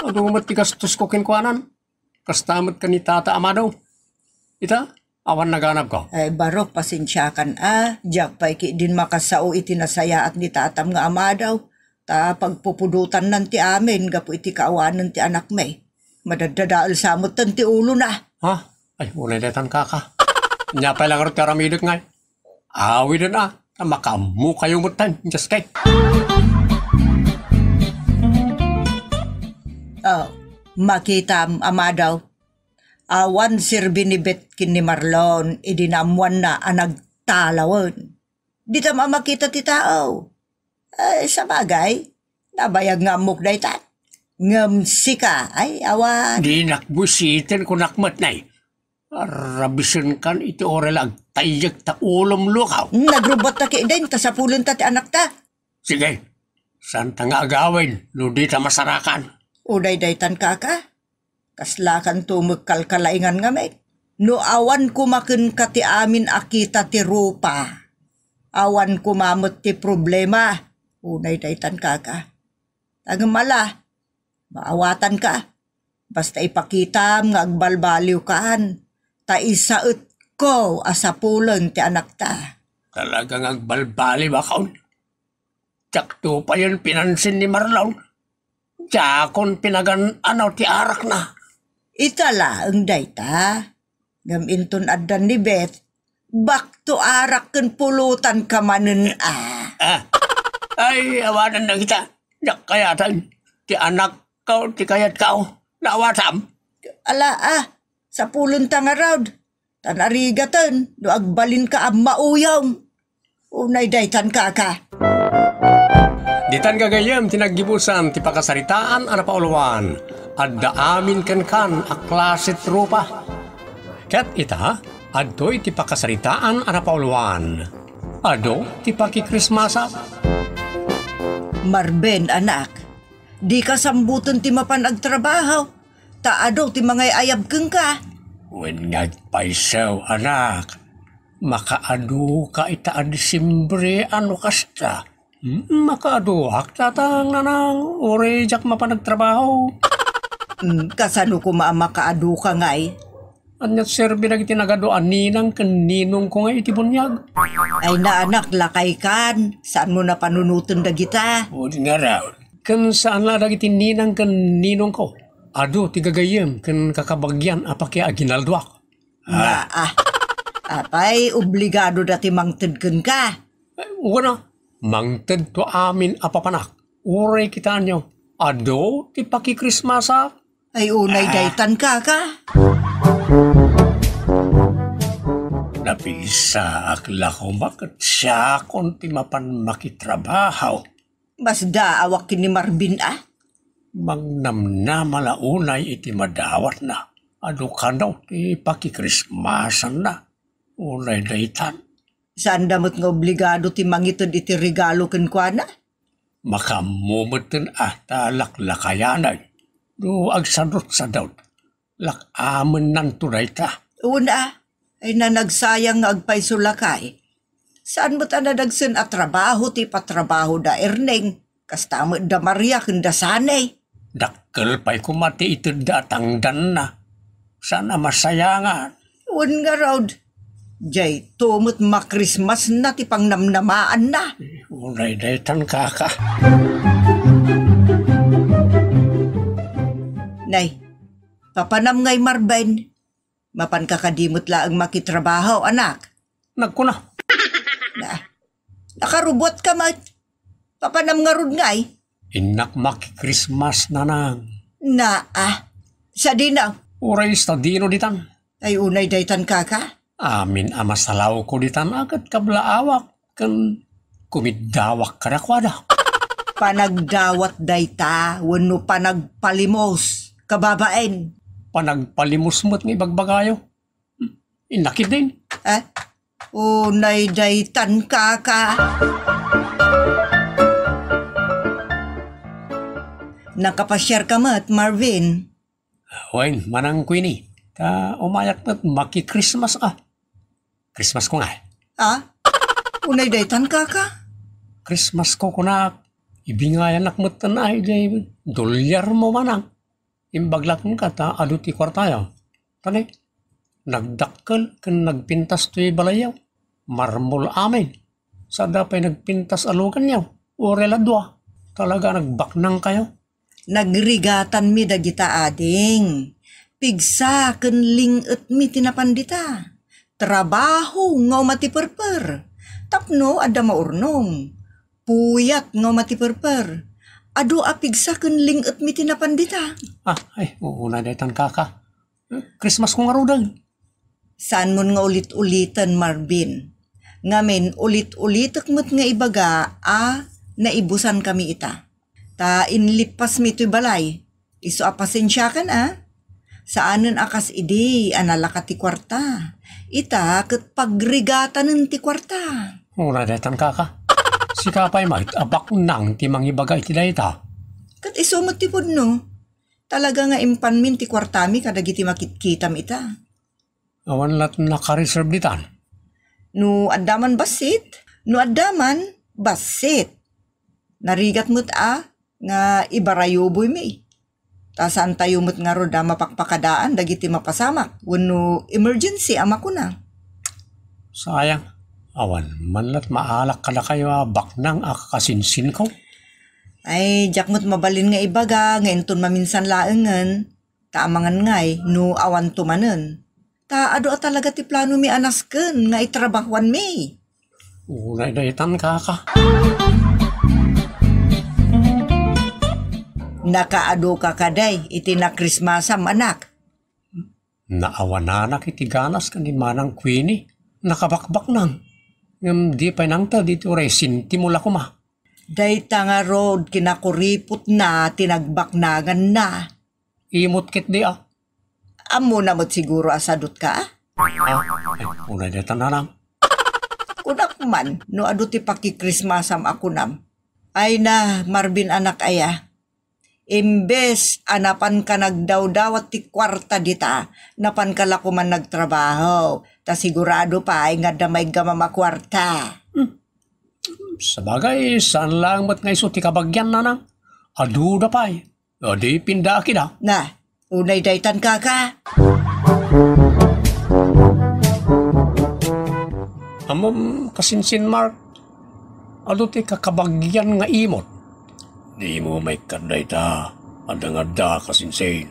Speaker 2: Ado mat ti gastos ko kinkwanan. Kastamat ka ni Tata Amado. Ita, awan naganap ko.
Speaker 1: Ay barok pasensyakan Diyak pa iki din makasao iti nasaya at ni Tatam nga Amadaw. Ta pagpupudutan nan ti amin gapu iti kaawanan ti anak may. Madadadaal samot tan ti ulo na.
Speaker 2: Ha? Ay, unay detan kaka. Nya pa lang rin karamidot ngay. Awi na makamu kayo mutan. Just kay.
Speaker 1: Makita Amadaw. Awan sirbi ni Bet kin ni Marlon, idinamuan na anagtalawon. Di ta makita ti tao. Sa bagay, nabayag nga muk day tat. Ngamsi ka, ay awan.
Speaker 2: Di nakbusitin ko nakmat nay. Rabison kan iti orelag tayag ta ulom lukaw.
Speaker 1: Nagrubot ta ki din, ta sa pulon ta ti anak ta.
Speaker 2: Sige, saan ta nga agawin, no di ta masarakan.
Speaker 1: Uday daytan ka. Kaslakan tumagkalkalaingan nga may. No awan kumakun ka ti amin akita ti rupa. Awan kumamot ti problema. Unay daytan ka. Tagamala, maawatan ka. Basta ipakitam nga agbalbaliw kaan. Ta isaut ko asapulon ti anak ta.
Speaker 2: Talagang agbalbaliw akaw. Tsakto pa yun pinansin ni Marlon. Tsakon pinagan ti arak na.
Speaker 1: Itala ang dayta. Gaminton adan ni Beth. Bakto arak ken pulutan ka manen
Speaker 2: Ay, awanan na kita. Kayatan, ti anak kau, ti kayat kau. Nawatam.
Speaker 1: Ala sa pulon ta nga raud. Tanarigatan, do agbalin ka ang mauyong. Unay daytan ka.
Speaker 2: Ditan gagayam tinaggibusan ti pakasaritaan ana pauluan. Adda amin kan a klase trupa. Ket ita, adtoy ti pakasaritaan ana pauluan. Ado ti pakikrismasa.
Speaker 1: Marben anak, di ka sambuton ti mapan agtrabaho. Taado ti mga ayab keng ka.
Speaker 2: When nagpaisaw anak, makaadu ka ita a Disimbre ano kasta. Makaaduak tatang nanang orejak mapanagtrabaho.
Speaker 1: Kasano ko makaadu ka ngay?
Speaker 2: Anyat serbi na itinagadoan ninang kaninong ko nga itibunyag.
Speaker 1: Ay na anak, lakay kan. Saan mo na panunutan da kita?
Speaker 2: O di nga raw. Kan saan la dagiti ninang kaninong ko. Ado tigagayem kan kakabagyan apakya aginalduak.
Speaker 1: Apay, obligado dati mangtedken ka.
Speaker 2: Wala. Mangted to amin apapanak. Uray kita nyo. Ado, ti pakikrismasa.
Speaker 1: Ay unay daytan ka.
Speaker 2: Napisa akla ko bakit siya konti mapan makitrabaho.
Speaker 1: Basda awak ni Marvin
Speaker 2: Mangnamna malaunay iti madawat na. Ado ka daw ti pakikrismasan na. Unay daytan.
Speaker 1: Saan damot nga obligado ti mangitod iti regalo ken kuana?
Speaker 2: Makamumutin talaklakayanay. Do agsadot sa daw. Lakaman ng tunay ta.
Speaker 1: Una, ay na nagsayang nga agpaysulakay. Saan mo ta nadagsen at trabaho ti patrabaho da erneng? Kastamo da Maria kenda sanay.
Speaker 2: Dakkel pa'y kumati ito datangdan na. Sana masayangan.
Speaker 1: Un nga raud. Jay, tumot makrismas na ti pangnamnamaan na.
Speaker 2: Unay daytan kaka.
Speaker 1: Nay, papanam ngay Marvin. Mapan kakadimot laang makitrabaho, anak.
Speaker 2: Nagkuna.
Speaker 1: Nakarubot ka mat. Papanam nga rod ngay.
Speaker 2: Inak makikrismas na nang.
Speaker 1: Sa dinaw.
Speaker 2: Uray sa dino ditan.
Speaker 1: Ay unay daytan kaka.
Speaker 2: Amin amasalaw ko ditan agad kablaawak. Kan kumidawak karakwada.
Speaker 1: Panagdawat dayta, wano panagpalimos, kababaen.
Speaker 2: Panagpalimusmot ng ibagbagayo. Inakid din.
Speaker 1: Unay daytan kaka. Nakapasyar ka mat, Marvin.
Speaker 2: Wain, manang Queenie. Ta umayak na maki-Christmas Christmas ko nga.
Speaker 1: Unay daytan kaka.
Speaker 2: Christmas ko kunak. Ibingayan nakmatan ay jay dolyar mo manang. Imbaglak mo ka ta aduti kwartayo. Tani, nagdakkel kan nagpintas to'y balayaw. Marmol amin. Sada pa'y nagpintas alugan yaw. Orela dua. Talaga nagbaknang kayo.
Speaker 1: Nagrigatan mi dagita ading. Pigsa ken linget mi tinapandita. Trabaho ngaw matiperper. Tapno ada maurnong. Puyat ngaw matiperper. Ado apigsa ken linget mi tinapandita.
Speaker 2: Una daytan kaka. Christmas ko nga rodan.
Speaker 1: Saan mo nga ulit-ulitan, Marvin? Ngamin ulit-ulitak mo't nga ibaga, naibusan kami ita. Ta inlipas mi to'y balay. Iso apasensya kan Saanan akas idi, analaka ti kwarta. Ita ket pagrigatan ng ti kwarta.
Speaker 2: Una daytan kaka. Si kapay mait abak nang ti mangibagay ti dayta.
Speaker 1: Ket isumot ti pudno. Talaga nga impanmin ti kwartami kadagiti makitkitam ita.
Speaker 2: Awan lat naka-reserve ditan.
Speaker 1: No addaman basit. Narigat mo't nga ibarayuboy mi. Tasan tayo mo't nga roda mapakpakadaan dagiti mapasamak. Wano emergency ama ko na.
Speaker 2: Sayang. Awan manlat maalak ka na kayo baknang akasinsin ko.
Speaker 1: Ay, jakmot mabalin nga ibaga, ngayon ton maminsan laengan. Taamangan ngay, no awan tumanen. Ta ado talaga ti plano mi anasken nga itrabahwan mi.
Speaker 2: Unay daytan kaka.
Speaker 1: Nakaado ka kaday, iti na Krismasam anak.
Speaker 2: Naawananak iti ganas kanin manang Queenie. Nakabakbak nang. Ngam di pa nang ta dito resin timula ko ma.
Speaker 1: Dayta nga road kinakuripot na tinagbaknagan na.
Speaker 2: Imot kit di
Speaker 1: Amo na mo't siguro asadot ka
Speaker 2: unay daytan na lang.
Speaker 1: Kunak man, no ado ti pakikrismasam ako nam. Ay na, Marvin anak aya. Imbes anapan ka nagdaw-dawat ti kwarta dita, napan ka lako man nagtrabaho. Ta sigurado pa ay nga damay gamama kwarta.
Speaker 2: Sabagay, saan lang ba't nga iso ti kabagyan na nang? Aduda pa Adi pindaki na.
Speaker 1: Na, unay daytan kaka.
Speaker 2: Amom kasinsin Mark. Ado ti kakabagyan nga imot. Di mo may kaday ta. Adang-ada kasinsin.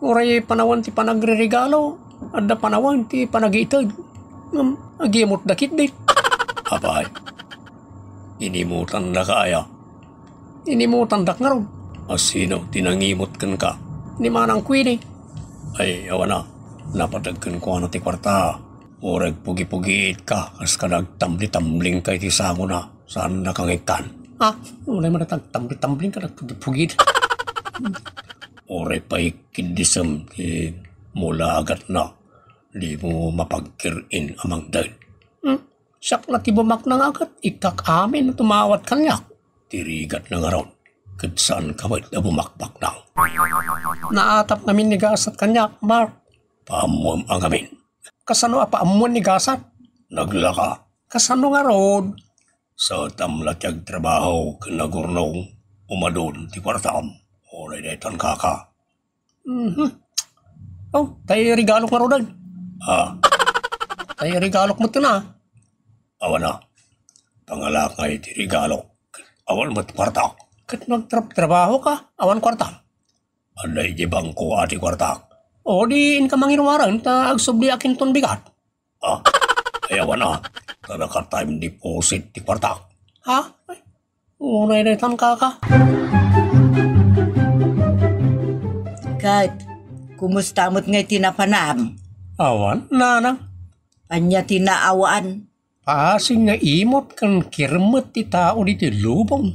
Speaker 2: Uray panawan ti panagre-regalo. Ada panawan ti panag-itag. Agimot dakit dit. Abay. Inimutan na kaya. Inimutan dak nga ron. Asino, tinangimot kan ka. Ni manang kwini. Ay, awan na. Napadagkan ko na ti kwarta. Oreg pugi-pugiit ka. As ka nagtamli-tambling kay ti sango na. Saan nakangikan? Ha? Wala man nagtamli-tambling ka. Nagpugi-pugit. Oreg pa ikindisam. Mula agad na. Di mo mapagkirin amang dahil. Siyak na tibumak na agad. Ikak amin na tumawat kanyak. Tirigat na nga ron. Kadsaan ka ba't na bumakbak na? Naatap namin ni Gasat kanyak, Mark. Paamuam ang amin. Kasano paamuan ni Gasat? Naglaka. Kasano nga ron? Sa tamlatyag trabaho kanagurnong umadon ti kwartam. Oray detan kaka. Oh, tayo regalok nga ron. Tayo regalok mo ito na. Awan na. Pangalakay ti regalok. Awan mo't kwartak. Kat nagtrabaho ka, awan kwartak. Anday di bangko ati kwartak. O di in ka mangirwaran, ta agsubli akin ton bigat. Ay awan na. Tada ka time deposit ti kwartak. Ha? Ay, unay na itan ka.
Speaker 1: Kat, kumusta mo't ngay tinapanam?
Speaker 2: Awan, nanang.
Speaker 1: Anya tinaawaan?
Speaker 2: Pasing nga imot kan kirmet ti tao di ti lubong.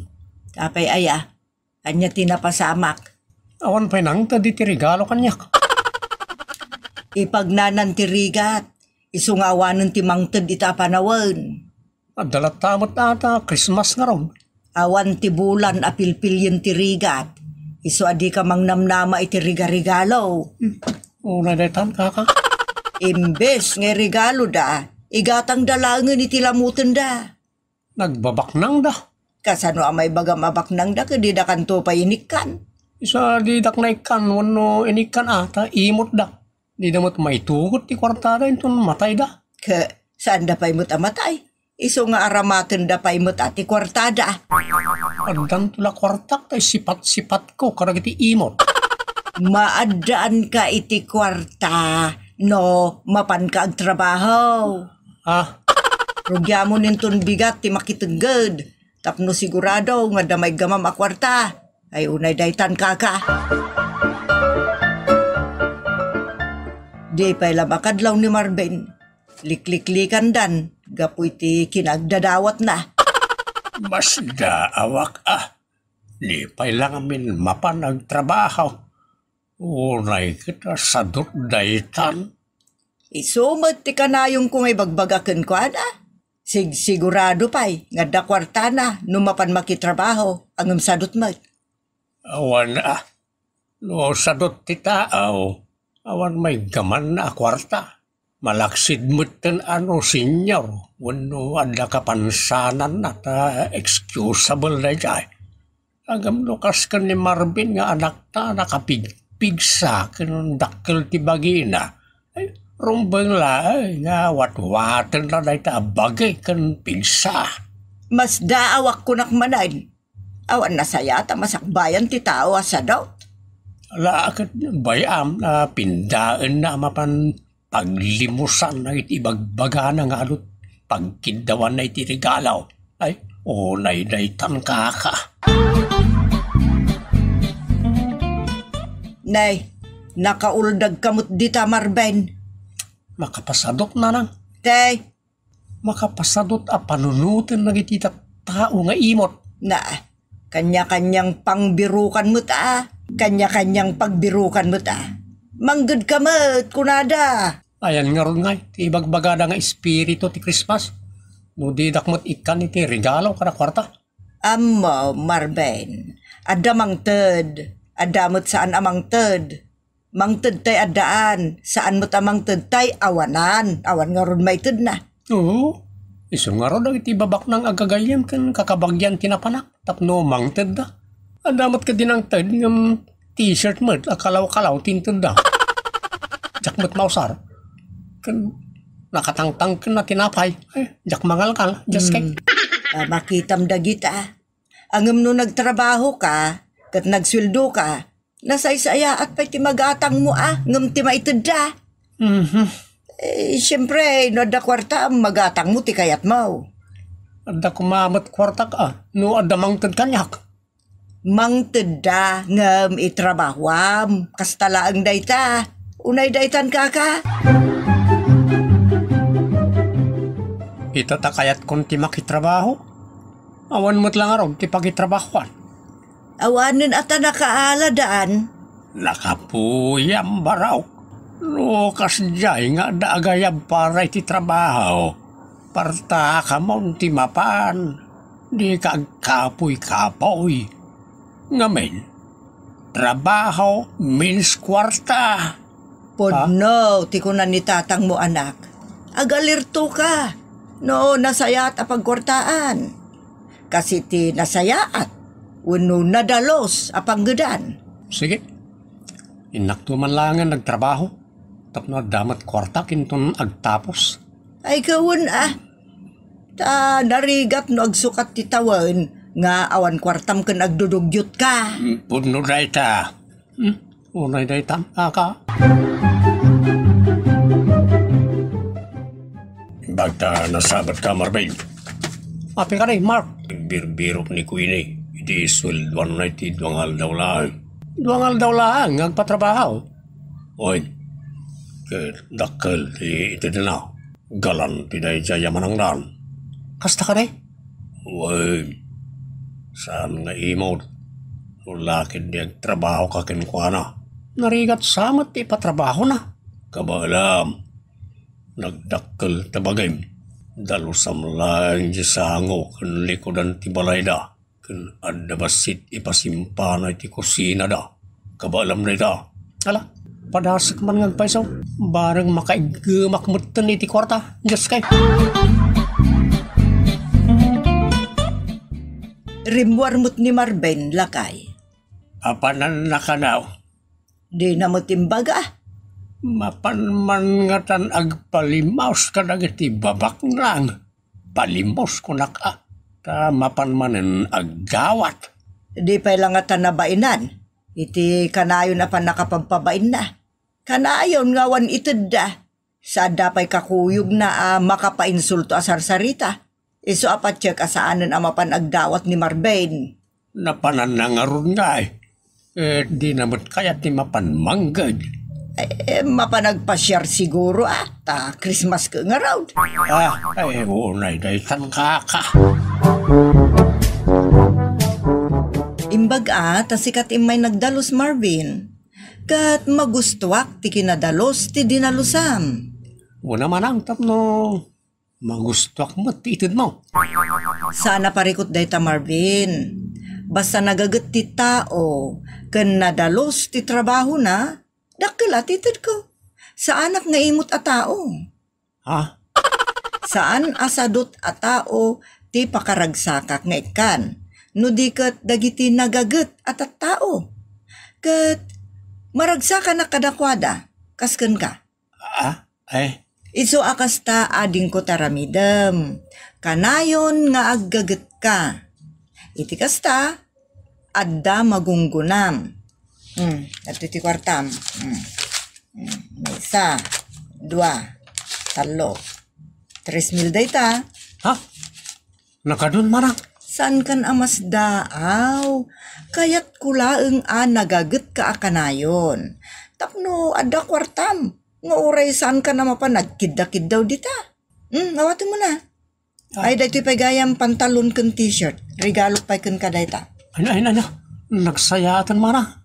Speaker 1: Kapay aya, anya tinapasamak.
Speaker 2: Awan pa nang ta di ti regalo kanyak.
Speaker 1: Ipagnanan ti rigat, isungawanan ti mangted ita panawan.
Speaker 2: Adalat tamot ata, Christmas nga ron.
Speaker 1: Awan ti bulan apilpilyen ti rigat, iso adi ka mang namnama iti riga-regalo.
Speaker 2: Una detan kaka.
Speaker 1: Imbes nga regalo da, igatang dalangan iti lamutan da.
Speaker 2: Nagbabaknang da.
Speaker 1: Kasano amay bagam abaknang da, kadida kanto pa inikan.
Speaker 2: Isa di dak na ikan, wano inikan ata, imot da. Di damot maitugot ti kwartada inton matay da.
Speaker 1: Saan da pa'y mo't amatay? Iso nga aramaten da pa'y mo't ati kwartada.
Speaker 2: Agdan tula kwartak tay sipat-sipat ko karagiti imot.
Speaker 1: Maadaan ka iti kwarta, no mapan ka ag trabaho. Rugyamon ninton bigat ti makitagad. Tapno sigurado nga damay gamam a kwarta. Ay unay daytan kaka. Di pa'y lamakadlaw ni Marben. Likliklikan dan. Gapoy ti kinagdadawat na.
Speaker 2: Mas daawak Di pa'y lang amin mapan trabaho. Unay kita sadot daytan.
Speaker 1: Isumad ti kanayong kung ay bagbagaken ko na. Sigurado pa'y nga da kwarta na numapan makitrabaho ang sadot mo.
Speaker 2: Awan no sadot ti tao. Awan may gaman na kwarta. Malaksid mo't senyor. Wano ada kapansanan na ta excusable na dyan. Agam lukas ka ni Marvin nga anak ta nakapigsa kanong dakkel ti bagina. Ay, rumbang laay nga watwatan na dahi ta bagay kan pigsa.
Speaker 1: Mas daawak ko nakmanan. Awan na saya ta masakbayan ti tao asa daw.
Speaker 2: Lakad bayam na pindaan na mapan paglimusan na iti bagbaga na nga alut pagkindawan na iti regalaw. Ay, unay daytan kaka.
Speaker 1: Nay, nakauldag kamot dita Marben.
Speaker 2: Makapasadot na nang.
Speaker 1: Tay,
Speaker 2: Makapasadot panunutin na iti tao nga imot.
Speaker 1: na kanya-kanyang pangbirukan mo ta. Kanya-kanyang pagbirukan mo ta. Manggod ka mo't kunada.
Speaker 2: Ayan nga ron nga, ti bagbagada nga espiritu ti Christmas. No didak mo't ikan iti regalo kada kwarta.
Speaker 1: Amo, Marben. Ada mangted. Ada mo't saan amang ted. Mangted tay adaan. Saan mo't amang ted tay awanan. Awan nga ron may ted na.
Speaker 2: Oo. Iso nga ron iti babak ng agagayam kan kakabagyan tinapanak. Tapno mangted da. Adamot ka din ang ted ng t-shirt mo't akalaw-kalaw tinted da. Jak mo't mausar. Kan nakatangtang kan na tinapay. Ay, jak mangal ka. Just kay.
Speaker 1: Makitam dagita. Angam no nagtrabaho ka, kat nagsweldo ka, nasaysaya at pa'y timagatang mo ngam ti maited da.
Speaker 2: Mhm.
Speaker 1: Siyempre, no da kwarta, magatang mo ti kayat mo.
Speaker 2: Adda kumamat kwarta ka, no adda mangtad kanyak.
Speaker 1: Mangted da ngam itrabahwam, kastala ang dayta. Unay daytan ka.
Speaker 2: Itatakayat kung ti makitrabaho. Awan mo't lang araw ti pagitrabahuan.
Speaker 1: Awanin ata nakaala daan.
Speaker 2: Nakapuyam baraw. Lukas jay nga daagayab para iti trabaho. Parta ka mo ti mapan. Di ka kapoy-kapoy. Ngamen, trabaho means kwarta.
Speaker 1: Podno, ti ko na ni tatang mo anak. Agalirto ka. No, nasayat apagkwartaan. Kasi ti nasayaat. Uno nadalos apanggedan.
Speaker 2: Sige. Inakto man lang nga nagtrabaho. Tapno damat kwarta kinton agtapos.
Speaker 1: Ay kawun Ta narigat no agsukat ti tawan nga awan kwartam ken agdudugyot ka.
Speaker 2: Puno dayta. Unay dayta ka. Bagta nasabat ka, Marvin. Api ka rin, Mark. Birbirok ni Queenie. Iti swelduan na iti duangal daw lang. Duangal daw lang, agpatrabaho. Oy, dakkel iti dinaw. Galan ti day jaya manangdan. Kasta ka rin? Oy, saan nga imod? Ulakid di agtrabaho ka kinkwana. Narigat samat ti patrabaho na. Kabalam, nagdakkel tabagim. Dalusam lang di sango kan likodan ti balayda. Kan adda basit ipasimpana ti kusina da. Kabalam na ita. Ala, padasak man ngagpaisaw. Barang makaigamak mutan iti kwarta. Diyos kay.
Speaker 1: Rimwarmut ni Marben lakay.
Speaker 2: Apanan nakanaw.
Speaker 1: Di na mo timbaga.
Speaker 2: Mapanman nga tan agpalimaos ka nagiti babak lang. Palimos ko naka. Ta mapanmanen aggawat.
Speaker 1: Di pa lang nga tanabainan. Iti kanayon na pa nakapampabain na. Kanayon nga wan ited da. Sada pa'y kakuyog na makapainsulto asarsarita. Iso apat check asaanan mapan agdawat ni Marben.
Speaker 2: Napanan na nga ron nga eh. Di naman kaya ti mapanmanggad.
Speaker 1: Mapanagpasyar siguro ta Christmas ka nga raw.
Speaker 2: Unay day kaka.
Speaker 1: Imbag ta sikat imay nagdalos Marvin. Kat magustuak ti kinadalos ti dinalusam.
Speaker 2: Una man ang tapno. Magustuak mo ti itid mo.
Speaker 1: Sana parikot day ta Marvin. Basta nagagat ti tao. Kan nadalos ti trabaho na. Dakila titid ko. Saan nga imot a tao?
Speaker 2: Ha?
Speaker 1: Saan asadot a tao ti pakaragsakak nga ikan? No di kat dagiti nagagat at a tao. Kat maragsaka na kadakwada. Kasken ka. Iso akasta ading ko taramidem. Kanayon nga aggagat ka. Iti kasta, adda magunggunam. At iti kwartam. Isa, dua, talo, 3,000 dayta.
Speaker 2: Ha? Nakadun marang?
Speaker 1: Saan kan amas daaw? Kayat kulaeng nagagat ka akanayon. Tapno, adda kwartam. Nga uray saan ka na mapanagkid-kid daw dita. Awatin mo na. Ay, dito pa gayam pantalon kan t-shirt. Regalo pa kan ka dayta.
Speaker 2: Ay, nagsayatan marang.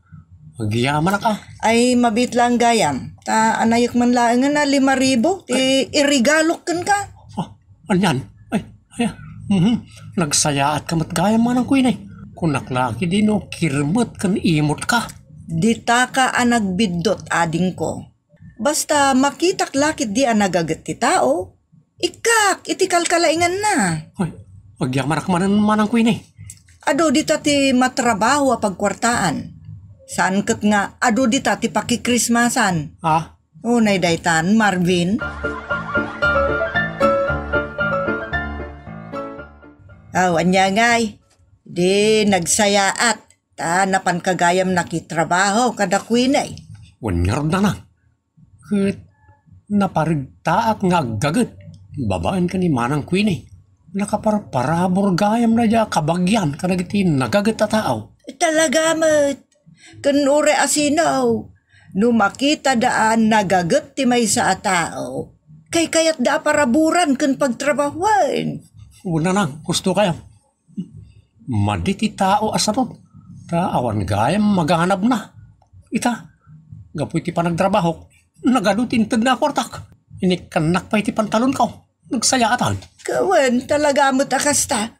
Speaker 2: Magyaman ka.
Speaker 1: Ay, mabit lang gayam. Ta anayok man lang na 5,000. Ti irigalok kan ka.
Speaker 2: Anyan? Nagsayaat ka mat gayam manang kuinay. Kung naklaki din o kirmot kan imot ka.
Speaker 1: Dita ka nagbidot ading ko. Basta makitak lakit di nagagat ti tao. Ikak, itikal kalaingan na.
Speaker 2: Ay, magyaman ka manang kuinay.
Speaker 1: Ado dita ti matrabaho pagkwartaan. Saan kat nga, ado dita ti pakikrismasan.
Speaker 2: Ha?
Speaker 1: Unay daytan, Marvin. Anya ngay. Di nagsayaat. Ta napan kagayam nakitrabaho kada kuinay.
Speaker 2: Wanyar na na. Kat naparigtaak nga gagat. Babaan ka ni manang kuinay. nakaparparabor gayam na dya kabagyan kanagiti nagagat a tao.
Speaker 1: Talaga mat. Kanure asinaw. No makita daan nagagat ti may sa tao. Kay kayat da paraburan kan pagtrabahuan.
Speaker 2: Una nang, gusto kayo. Maditi tao asarot. Awan gayam maghanap na. Ita, gapoy ti pa nagtrabaho. Nagadutin tag na kwartak. Inikanak pa iti pantalon ko. Nagsayatan.
Speaker 1: Kawan, talaga mo takasta.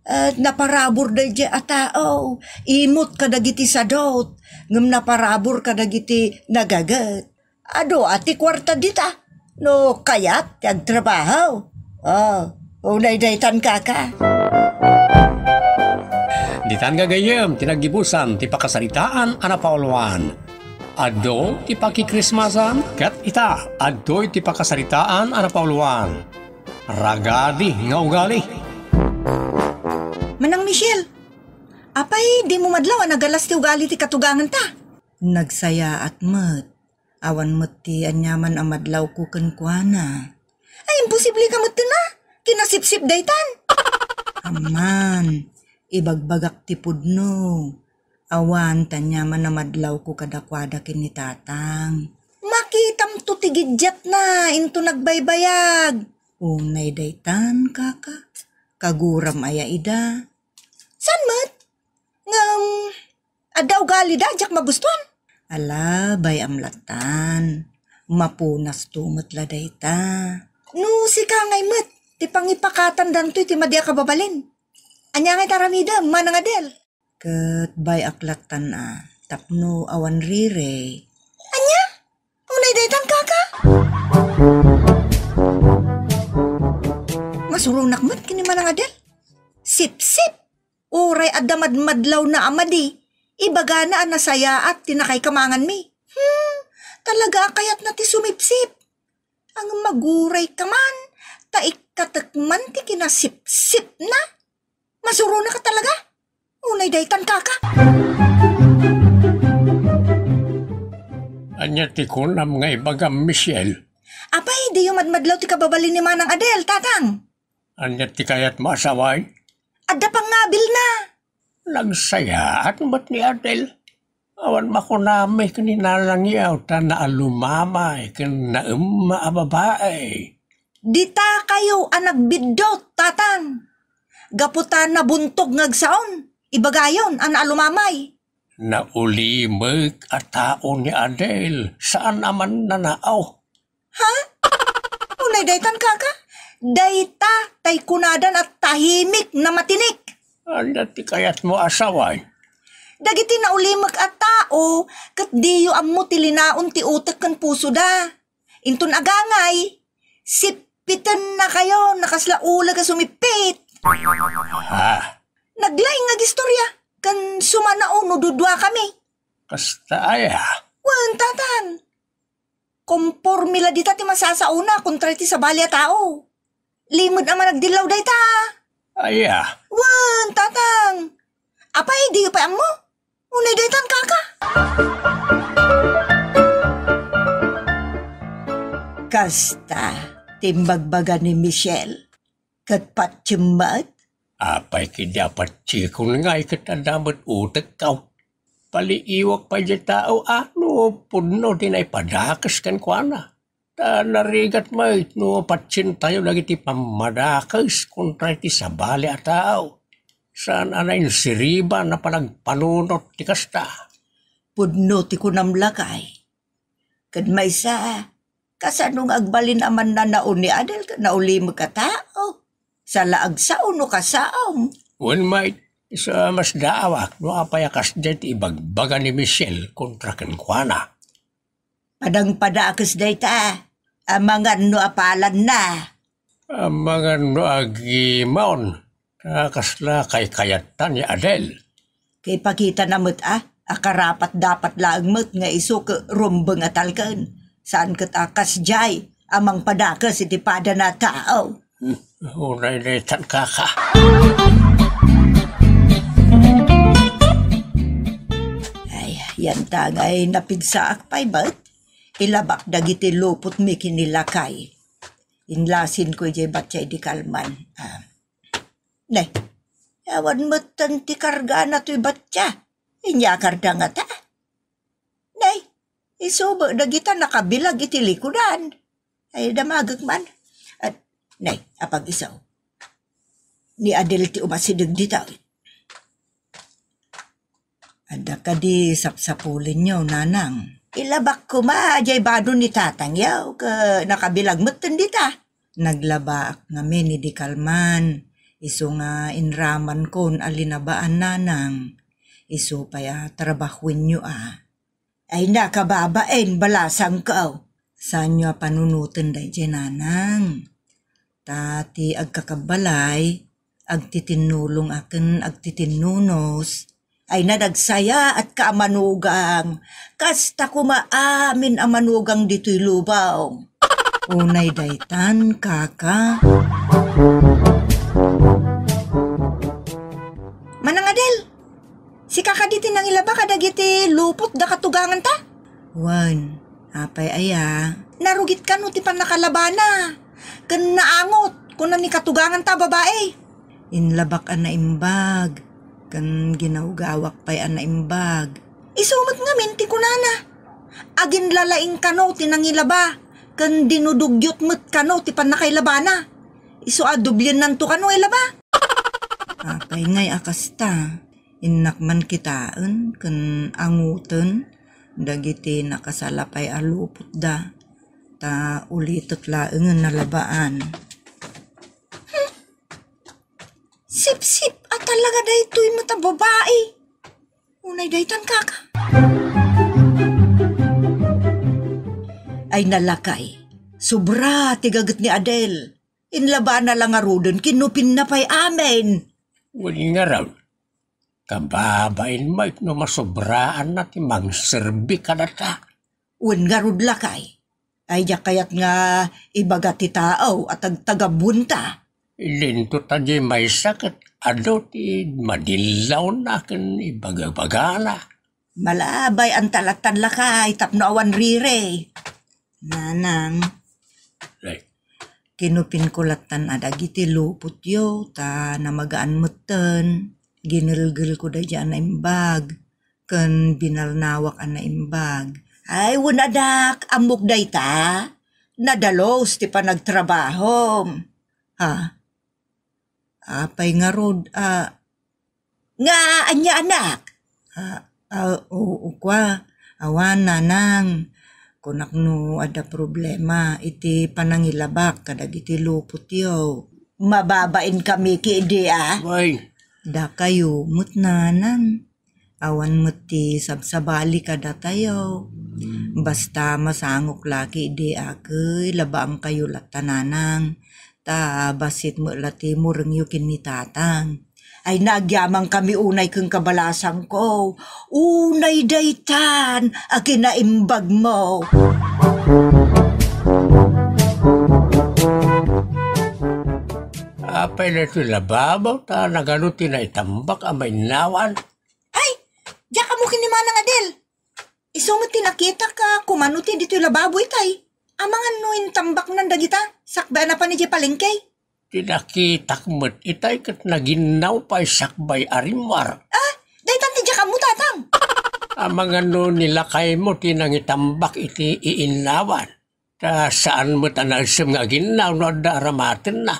Speaker 1: At naparabor da di a tao. Imot ka dagiti sadot. Ngam naparabor ka dagiti nagagat. Ado ati kwarta dita. No kayat yag trabaho. Unay daytan kaka.
Speaker 2: Ditan gagayem, tinagibusan, ti pakasaritaan, anapauluan. Ado, ti pakikrismasan, kat ita, ado'y ti pakasaritaan, anapauluan. Ragadi, nga ugali.
Speaker 1: Manang Michelle, apay di mo madlaw nagalas ti ugali ti katugangan ta. Nagsaya at mat. Awan mat ti anyaman ang madlaw ko kenkwana. Ay, imposible ka mat na. Kinasip-sip daytan. Aman. Ibagbagak ti pudno. Awan tanyaman na madlaw ko kadakwada kini tatang. Makitam to tigidyat na into nagbaybayag. Unay daytan kaka. Kaguram aya ida. San mat? Ngam adaw gali da jak magustuhan. Ala bay amlatan. Mapunas tumat la dayta. No si kangay mat. Ti pangipakatan danto iti madya kababalin. Anya ngay taramida, manang adel. Kat bay aklatan tapno awan rire. Anya? Unay daytan kaka? Masurunak mat kini manang adel. Sip-sip. Uray adamad-madlaw na amadi. Ibaga na nasaya at tinakay kamangan mi. Talaga kayat na ti sumipsip. Ang maguray kaman. Taikatakman ti kinasip-sip na. Masuro na ka talaga? Unay daytan kaka?
Speaker 2: Anya ti kunam nga ibagam Michelle.
Speaker 1: Apay, di yung madmadlaw ti kababalin ni Manang Adel, tatang.
Speaker 2: Anya ti kayat masaway.
Speaker 1: Adda pang ngabil na.
Speaker 2: Nagsaya at ba't ni Adel? Awan makunamay kaninalangyaw ta na alumamay kan na maababae.
Speaker 1: Dita kayo anagbidot, tatang. Gaputan na buntog ngagsaon. Ibagayon, alumamay.
Speaker 2: Naulimag at tao ni Adel. Saan naman nanaaw?
Speaker 1: Ha? Unay daytan kaka? Dayta, tay kunadan at tahimik na matinik.
Speaker 2: Anya ti kayat mo asaway?
Speaker 1: Dagiti naulimag at tao, kat diyo ammo tilinaon ti utak kan puso da. Intun agangay, sipitan na kayo, nakaslaula ka sumipit.
Speaker 2: Ha?
Speaker 1: Naglaing istorya, kan sumanao no dudwa kami.
Speaker 2: Kasta aya?
Speaker 1: Wan, tatan. Kompormila dita ti masasauna kontra ti sabali a tao. Limod naman nagdilaw day ta.
Speaker 2: Aya?
Speaker 1: Wan, tatang. Apay, di pa mo? Unay daytan kaka. Kasta, timbagbaga ni Michelle. Kat patsyumat?
Speaker 2: Apay kidapat chikon nga ikatadamat utak kaw. Paliiwak pa dyan tao, puno din ay padakas kan kuana. Ta narigat may, patsin tayo lagi ti pamadakas kontra ti sabali a tao. Saan anay siriba na panagpanunot ti kasta.
Speaker 1: Pudno ti kunamlakay. Kad may sa, kasanong agbalin aman na naon ni Adel ka nauli mo ka tao. Sa laag sao no kasaom.
Speaker 2: When might, isa mas daawak no apayakas dyan ti ibagbaga ni Michelle kontra kan kuana.
Speaker 1: Padang-padakas day ta, amangan no apalan na.
Speaker 2: Amangan no agimon, kasla kay kayatan ni Adel.
Speaker 1: Kay pakita na mo't akarapat dapat lang mo't nga iso ka rumbang atalkan. Saan kat akas jay, amang padakas iti pada na tao.
Speaker 2: Unay daytan kaka.
Speaker 1: Ay, yan tagay napigsaak pa'y ba't? Ilabak dagiti lupot mi kinilakay. Inlasin ko jay batchay di kalman. Nay, yawan mo ti karga na to'y batya. Inya karda nga ta. Nay, isubo na kita nakabilag iti likudan. Ay damagag man. At, nay, apag isaw. Ni Adel ti umasidag dita. Ada ka di sapsapulin nyo, nanang. Ilabak ko ajay bado ni tatang yaw, ka nakabilag matan dita. Naglabak nga ni di kalman. Iso nga inraman kon alinabaan nanang. Iso paya trabahuin nyo Ay nakababain balasang ka. Saan nyo panunutan day dyan nanang? Tati agkakabalay, agtitinulong akin agtitinunos. Ay nadagsaya at kaamanugang, kasta kumaamin amanugang dito'y lubaw. Unay daytan, kaka. Manang Adel, si kaka diti nang ilaba kadagiti lupot da katugangan ta? Wan, apay aya. Narugit ka no ti panakalabana. Kan naangot, kung ni katugangan ta babae. Inlabak an na imbag. Kan ginawgawak pa'y anaimbag. Isumot nga minti ko nana. Agin lalaing kano tinangilaba. Kan dinudugyot met kano ti panakailabana. Iso adublyan nanto kano ilaba. Apay ngay akasta. Inakman kitaan kan angutan. Dagiti nakasalapay alupot da. Ta ulitot laengan nalabaan. Sip-sip at talaga daytoy mata babae. Unay daytan kaka. Ay nalakay. Sobra tigagat ni Adel. Inlaba na lang arudon kinupin na pa'y amin.
Speaker 2: Wali nga raw. Kababain mo no masobraan na ti mangserbi ka na ta.
Speaker 1: Un nga rud lakay. Ay kayat nga ibagat ti tao at agtagabunta.
Speaker 2: Ilinto ta di may sakit. Ado ti madilaw na kan ibagabagana.
Speaker 1: Malabay ang talatan lakay tapno awan rire. Nanang.
Speaker 2: Right.
Speaker 1: Kinupin ko latan adagiti lupot yo ta namagaan meten. Ginilgil ko da dyan na imbag. Kan binalnawak an na imbag. Ay wunadak amok day ta. Nadalos ti pa nagtrabaho. Ha? Apay nga rod, nga anya anak. Oo kwa, awan nanang. Kunak no ada problema, iti panangilabak kadag iti lupot yo. Mababain kami ki idi
Speaker 2: Ay,
Speaker 1: Da kayo mut nanang. Awan mut ti sabsabali kada tayo. Basta masangok laki idi ako'y labaang kayo latananang. Ta basit mo lati mo reng yukin ni tatang. Ay nagyamang kami unay keng kabalasang ko. Unay daytan, akin na imbag mo.
Speaker 2: apay na ito lababaw ta nagaluti na itambak ang may nawan.
Speaker 1: Ay, diya ka mo kinimanang Adel. Isumot tinakita ka, kumanuti dito lababoy tay. Amangan no tambak ng dagita, sakbay na pa ni palengke.
Speaker 2: Tinakitak mo't itay kat naginaw pa'y sakbay arimwar.
Speaker 1: Daytan ti diya ka mo tatang.
Speaker 2: Amangan no nilakay mo tinangitambak iti iinlawan. Ta saan mo tanalsam nga ginaw no daramatin na.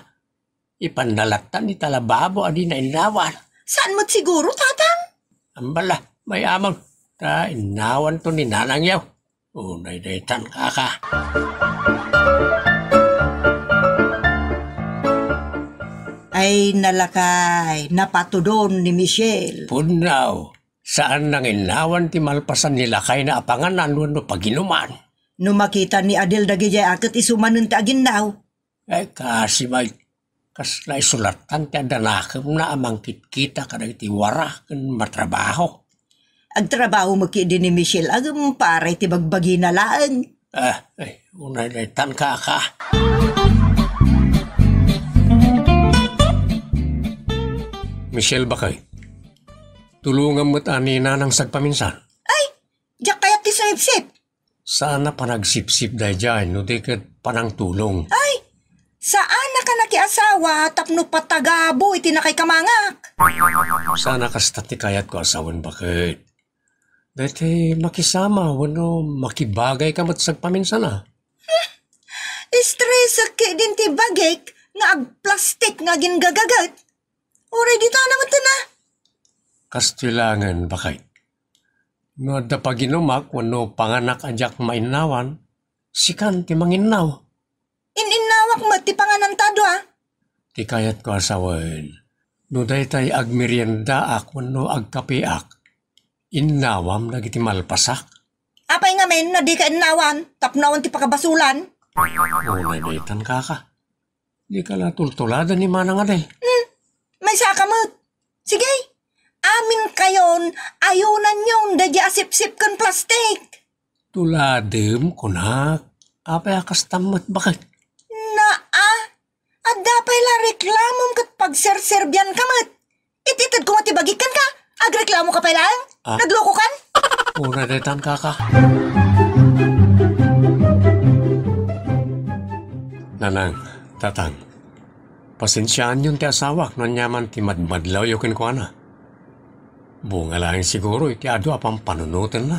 Speaker 2: Ipanalatan ni talababo adi na inawan.
Speaker 1: Saan mo't siguro tatang?
Speaker 2: Ambala, may amang. Ta inawan to ni nanang yaw. Unay daytan kaka.
Speaker 1: Ay nalakay, napatudon ni Michelle.
Speaker 2: Punaw, saan nang inawan ti malpasan nilakay na apanganan no paginuman.
Speaker 1: No makita ni Adel dagijay akit isumanon ti aginaw.
Speaker 2: Ay kasi may kaslay sulatan ti adanakam na amang kitkita kada iti wara kan matrabaho.
Speaker 1: Agtrabaho mo ki din ni Michelle agam paray ti bagbagi na laan.
Speaker 2: Unay daytan kaka. Michelle Bakay, tulungan mo't anina ng sagpaminsan.
Speaker 1: Ay, diyak kayat ti sip-sip.
Speaker 2: Sana pa nagsip-sip dahi dyan, no di kat panang tulong.
Speaker 1: Ay, Saan na ka nakiasawa tapno patagabo iti na kay kamangak?
Speaker 2: Sana kasta ti kayat ko asawan bakit. Dati makisama, wano makibagay ka mat sagpaminsan na.
Speaker 1: Stress ki din ti bagek nga agplastik nga gingagagat. Oray dito naman ito na.
Speaker 2: Kastilangan bakit. No da paginumak, wano panganak ajak mainawan, sikan ti manginaw.
Speaker 1: Ininawak mo ti panganantado
Speaker 2: Ti kayat ko asawan. No daytay agmerienda ak, wano agkapiak. Innawam nagiti malpasak.
Speaker 1: Apay nga men na di ka inawan, tapnawan ti pakabasulan.
Speaker 2: Unay daytan kaka. Di ka natultuladan ni Manang Adel.
Speaker 1: May sakamot. Sige, amin kayon, ayunan yung dadya sip-sip kan plastik.
Speaker 2: Tuladem kunak. Apay akas tamat bakit?
Speaker 1: At dapay la reklamom kat pagserserbyan kamat. Ititad ko matibagikan ka. Agreklamo ka pa lang? Nagloko kan?
Speaker 2: Unay daytan kaka. Nanang, tatang. Pasensyaan yun ti asawak no nyaman ti madmadlaw yung kinkwana. Bunga lang siguro iti ado apang panunutin na.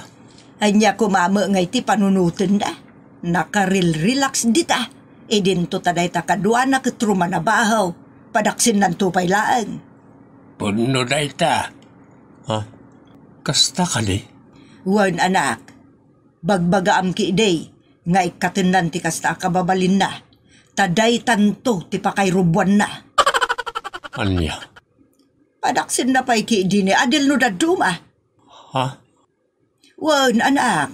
Speaker 1: Anya kumama nga iti panunutin da. Nakaril-relax dita. Idinto taday takadwa na katruma na bahaw. Padaksin ng tupay laan.
Speaker 2: Puno da ita. Ha? Kasta ka di?
Speaker 1: Wan anak. Bagbaga am ki day. Nga ikatinan ti kasta kababalin na. Taday tanto ti pakayrubuan na.
Speaker 2: Anya?
Speaker 1: Padaksin na pa'y ki di ni Adel no daduma.
Speaker 2: Ha?
Speaker 1: Wan anak.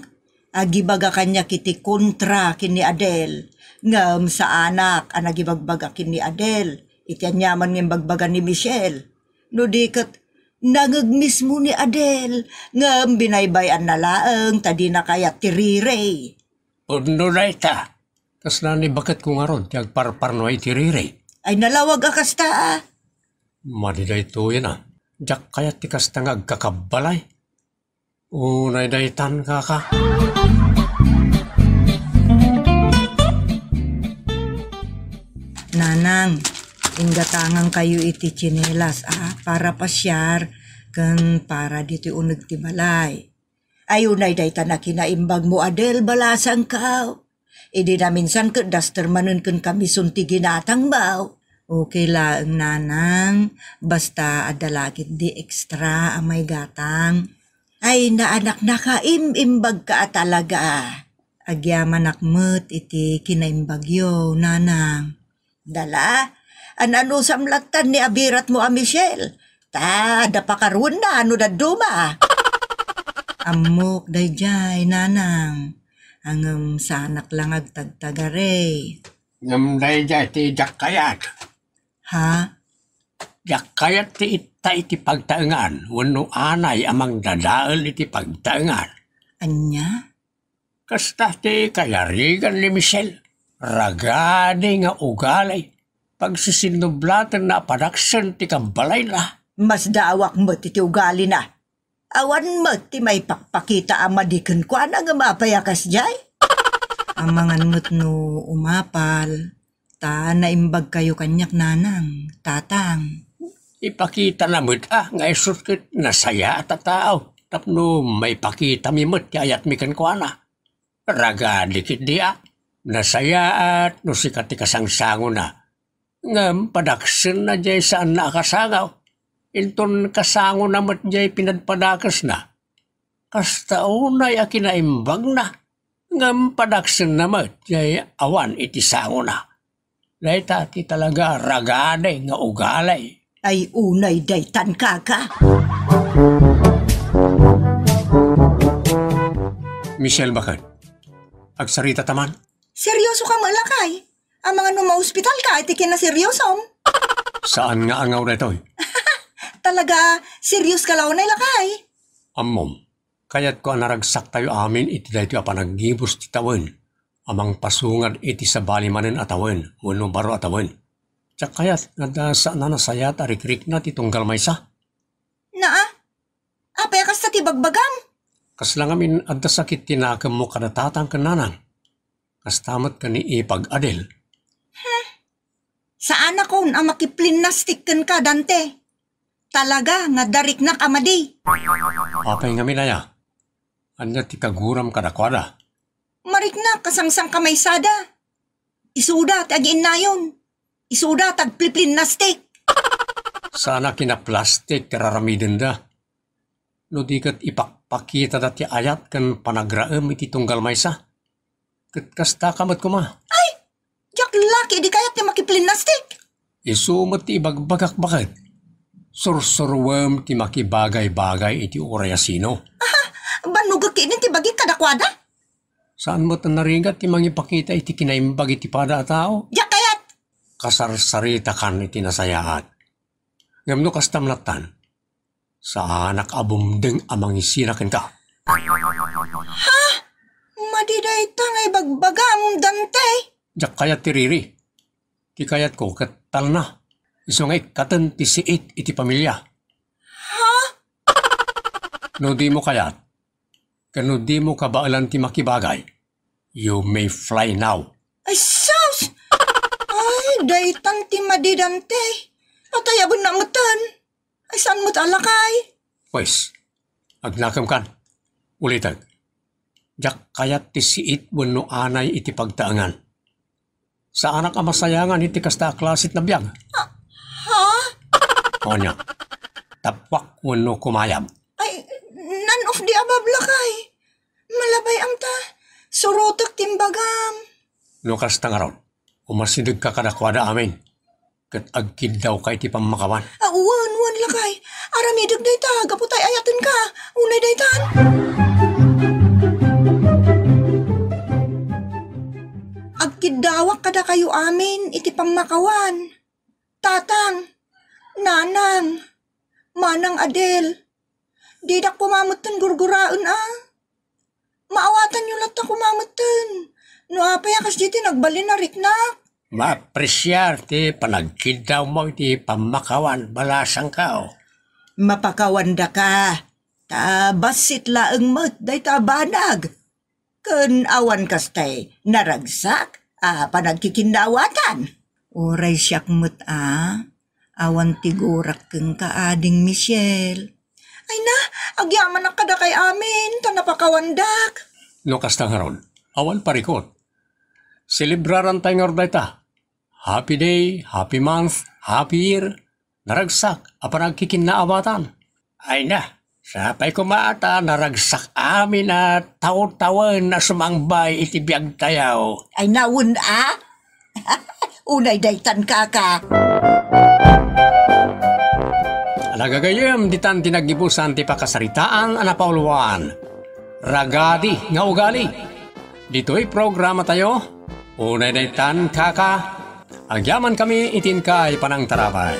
Speaker 1: Agibaga kanya kiti kontra kini Adel. Ngam sa anak anagibagbaga kini Adel. Ityanyaman ng bagbaga ni Michelle. No dikat nangag mismo ni Adel. Ngam binaybayan na laang tadi na kaya tirirey.
Speaker 2: Puno da ita. Kas nani bakit ko nga ron ti agparparno ay tiriri.
Speaker 1: Ay nalawag akasta.
Speaker 2: Madiday to yan Jak kaya ti kasta nga agkakabalay. Unay daytan kaka.
Speaker 1: Nanang, inggatangang kayo iti chinelas para pasyar kan para dito unag ti balay. Ayunay daytan na kinaimbag mo Adel balasang ka. Idi na minsan ka duster manun kan kami sunti ginatang baw. Okay lang nanang, basta adalagit di extra amay gatang. Ay naanak na kaimbag ka talaga. Agyaman akmet iti kinaimbagyo nanang. Dala, ano samlatan ni abirat mo Michelle? Dapakarun na ano daduma. Amok dayjay nanang. Angem sanak lang agtagtagare.
Speaker 2: Ngam dayjay ti jak kayat.
Speaker 1: Ha?
Speaker 2: Jak kayat ti ita iti pagtaengan. Wano anay amang dadaal iti pagtaengan.
Speaker 1: Anya?
Speaker 2: Kasta ti kayarigan ni Michelle. Ragadi nga ugalay. Pagsisinublatan na padaksan ti kambalay na.
Speaker 1: Mas daawak mo ti ugali na. Awan mo ti may pakpakita ang madikan ko nga mapayakas jay. Ang mga ngot no umapal. Naimbag kayo kanyak nanang, tatang.
Speaker 2: Ipakita na mo't nga isukit na saya at tao. Tapno may pakita mi mo't kayat mi kankwana. Ragadi kit dia. Nasaya at no sikat ti kasangsango na. Ngam padaksen na jay saan nakasangaw. Inton kasango na mat jay pinadpadakas na. Kasta unay akinaimbag na. Ngam padaksen na mat jay awan iti sango na. Dayta ti talaga ragade nga ugalay.
Speaker 1: Ay unay daytan kaka.
Speaker 2: Michelle bakit? Agsarita taman?
Speaker 1: Seryoso ka malakay. Ang mga numa-hospital ka, iti kinaseryosom.
Speaker 2: Saan nga angaw na ito?
Speaker 1: Talaga, serious ka lao na lakay.
Speaker 2: Amom, kaya't ko naragsak tayo amin iti dayto apanagibos ti tawen. Amang pasungad iti sa balimanen atawen, wano baro atawen. Tsak kaya't nadasa na nasayat arikrik na ti tunggal maysa.
Speaker 1: Apay kas ta ti bagbagam.
Speaker 2: Kas lang amin adda sakit tinakam mo kadatatang kananang. Kas tamat ka ni ipag-adel.
Speaker 1: Saan akon ang makiplinastikkan ka, Dante? Talaga nga darik na kamadi.
Speaker 2: Apay nga minaya. Anya ti kaguram kadakwada.
Speaker 1: Marik na kasangsang kamaysada. Isuda tagin na yun. Isuda tagplinastik.
Speaker 2: Sana kina plastik tiraramiden da. No di kat ipakpakita dati ayat kan panagraem iti tunggal maysa. Kat kasta kamat kuma.
Speaker 1: Ay, jak laki di kayat nga makiplinastik.
Speaker 2: Isumat ti ibagbagak bakit. Sursurwem ti makibagay-bagay iti orayasino.
Speaker 1: Banugak kinin ti bagi kadakwada.
Speaker 2: Saan mo naringat ti mangipakita iti kinaimbag iti pada a tao?
Speaker 1: Jak kayat.
Speaker 2: Kasarsarita kan iti nasayaan. Ngamno kastamlatan. Sa anak abumdeng amang isinakin ka.
Speaker 1: Ha? Madiday tangay bagbagam, Dante.
Speaker 2: Jak kayat ti riri. Ti kayat ko katal na. Isungay katan ti siit iti pamilya.
Speaker 1: Ha?
Speaker 2: No di mo kayat. Kano di mo kabaalan ti makibagay. You may fly now.
Speaker 1: Ay, sus! Ay, daytan ti madi, Dante. Atay abon na mutan. Ay, saan mo't alakay?
Speaker 2: Pues, agnakam kan. Ulitag. Jak kayat ti siit wenno anay iti pagtaangan. Sa anak amasayangan iti kasta klasit na biyag.
Speaker 1: Ha?
Speaker 2: O niya, tapwak wenno kumayam.
Speaker 1: Ay, none of the above lakay. Malabay am ta. Surotak timbagam.
Speaker 2: No kasta nga ron, umasidig ka kadakwada amin. Kat agkid daw kay ti pamakawan.
Speaker 1: Wan lakay. Aramidag day ta. Gaputay ayatan ka. Unay day tan. Agkidawak kada kayo amin. Iti pamakawan. Tatang. Nanang. Manang Adel. Di na kumamutan gurguraun Maawatan nyo lang ta kumamutan. No apay akas diti nagbalin na riknak.
Speaker 2: Maapresyar ti panagkid daw mo iti pamakawan balasang kao.
Speaker 1: Mapakawanda ka. Tabasit laeng mo't day tabanag. Kun awan kastay naragsak, panagkikindawatan. Oray siyak mo't awan tigurak keng kaading Michelle. Ay na, agyaman na kada kay amin, tanapakawandak.
Speaker 2: No kasta nga ron, awan parikot. Celebraran tayo nga orday ta. Happy day, happy month, happy year. Naragsak, panagkikinaawatan. Ay na, sapay kumata, naragsak amin na taon-taon na sumangbay iti biyag tayaw.
Speaker 1: Ay nawun Unay daytan ka.
Speaker 2: Alagagayam, ditan tinagibusan ti pakasaritaan anapauluan. Ragadi nga ugali. Dito'y programa tayo. Unay daytan kaka. Agyaman kami itin kay panang tarapay.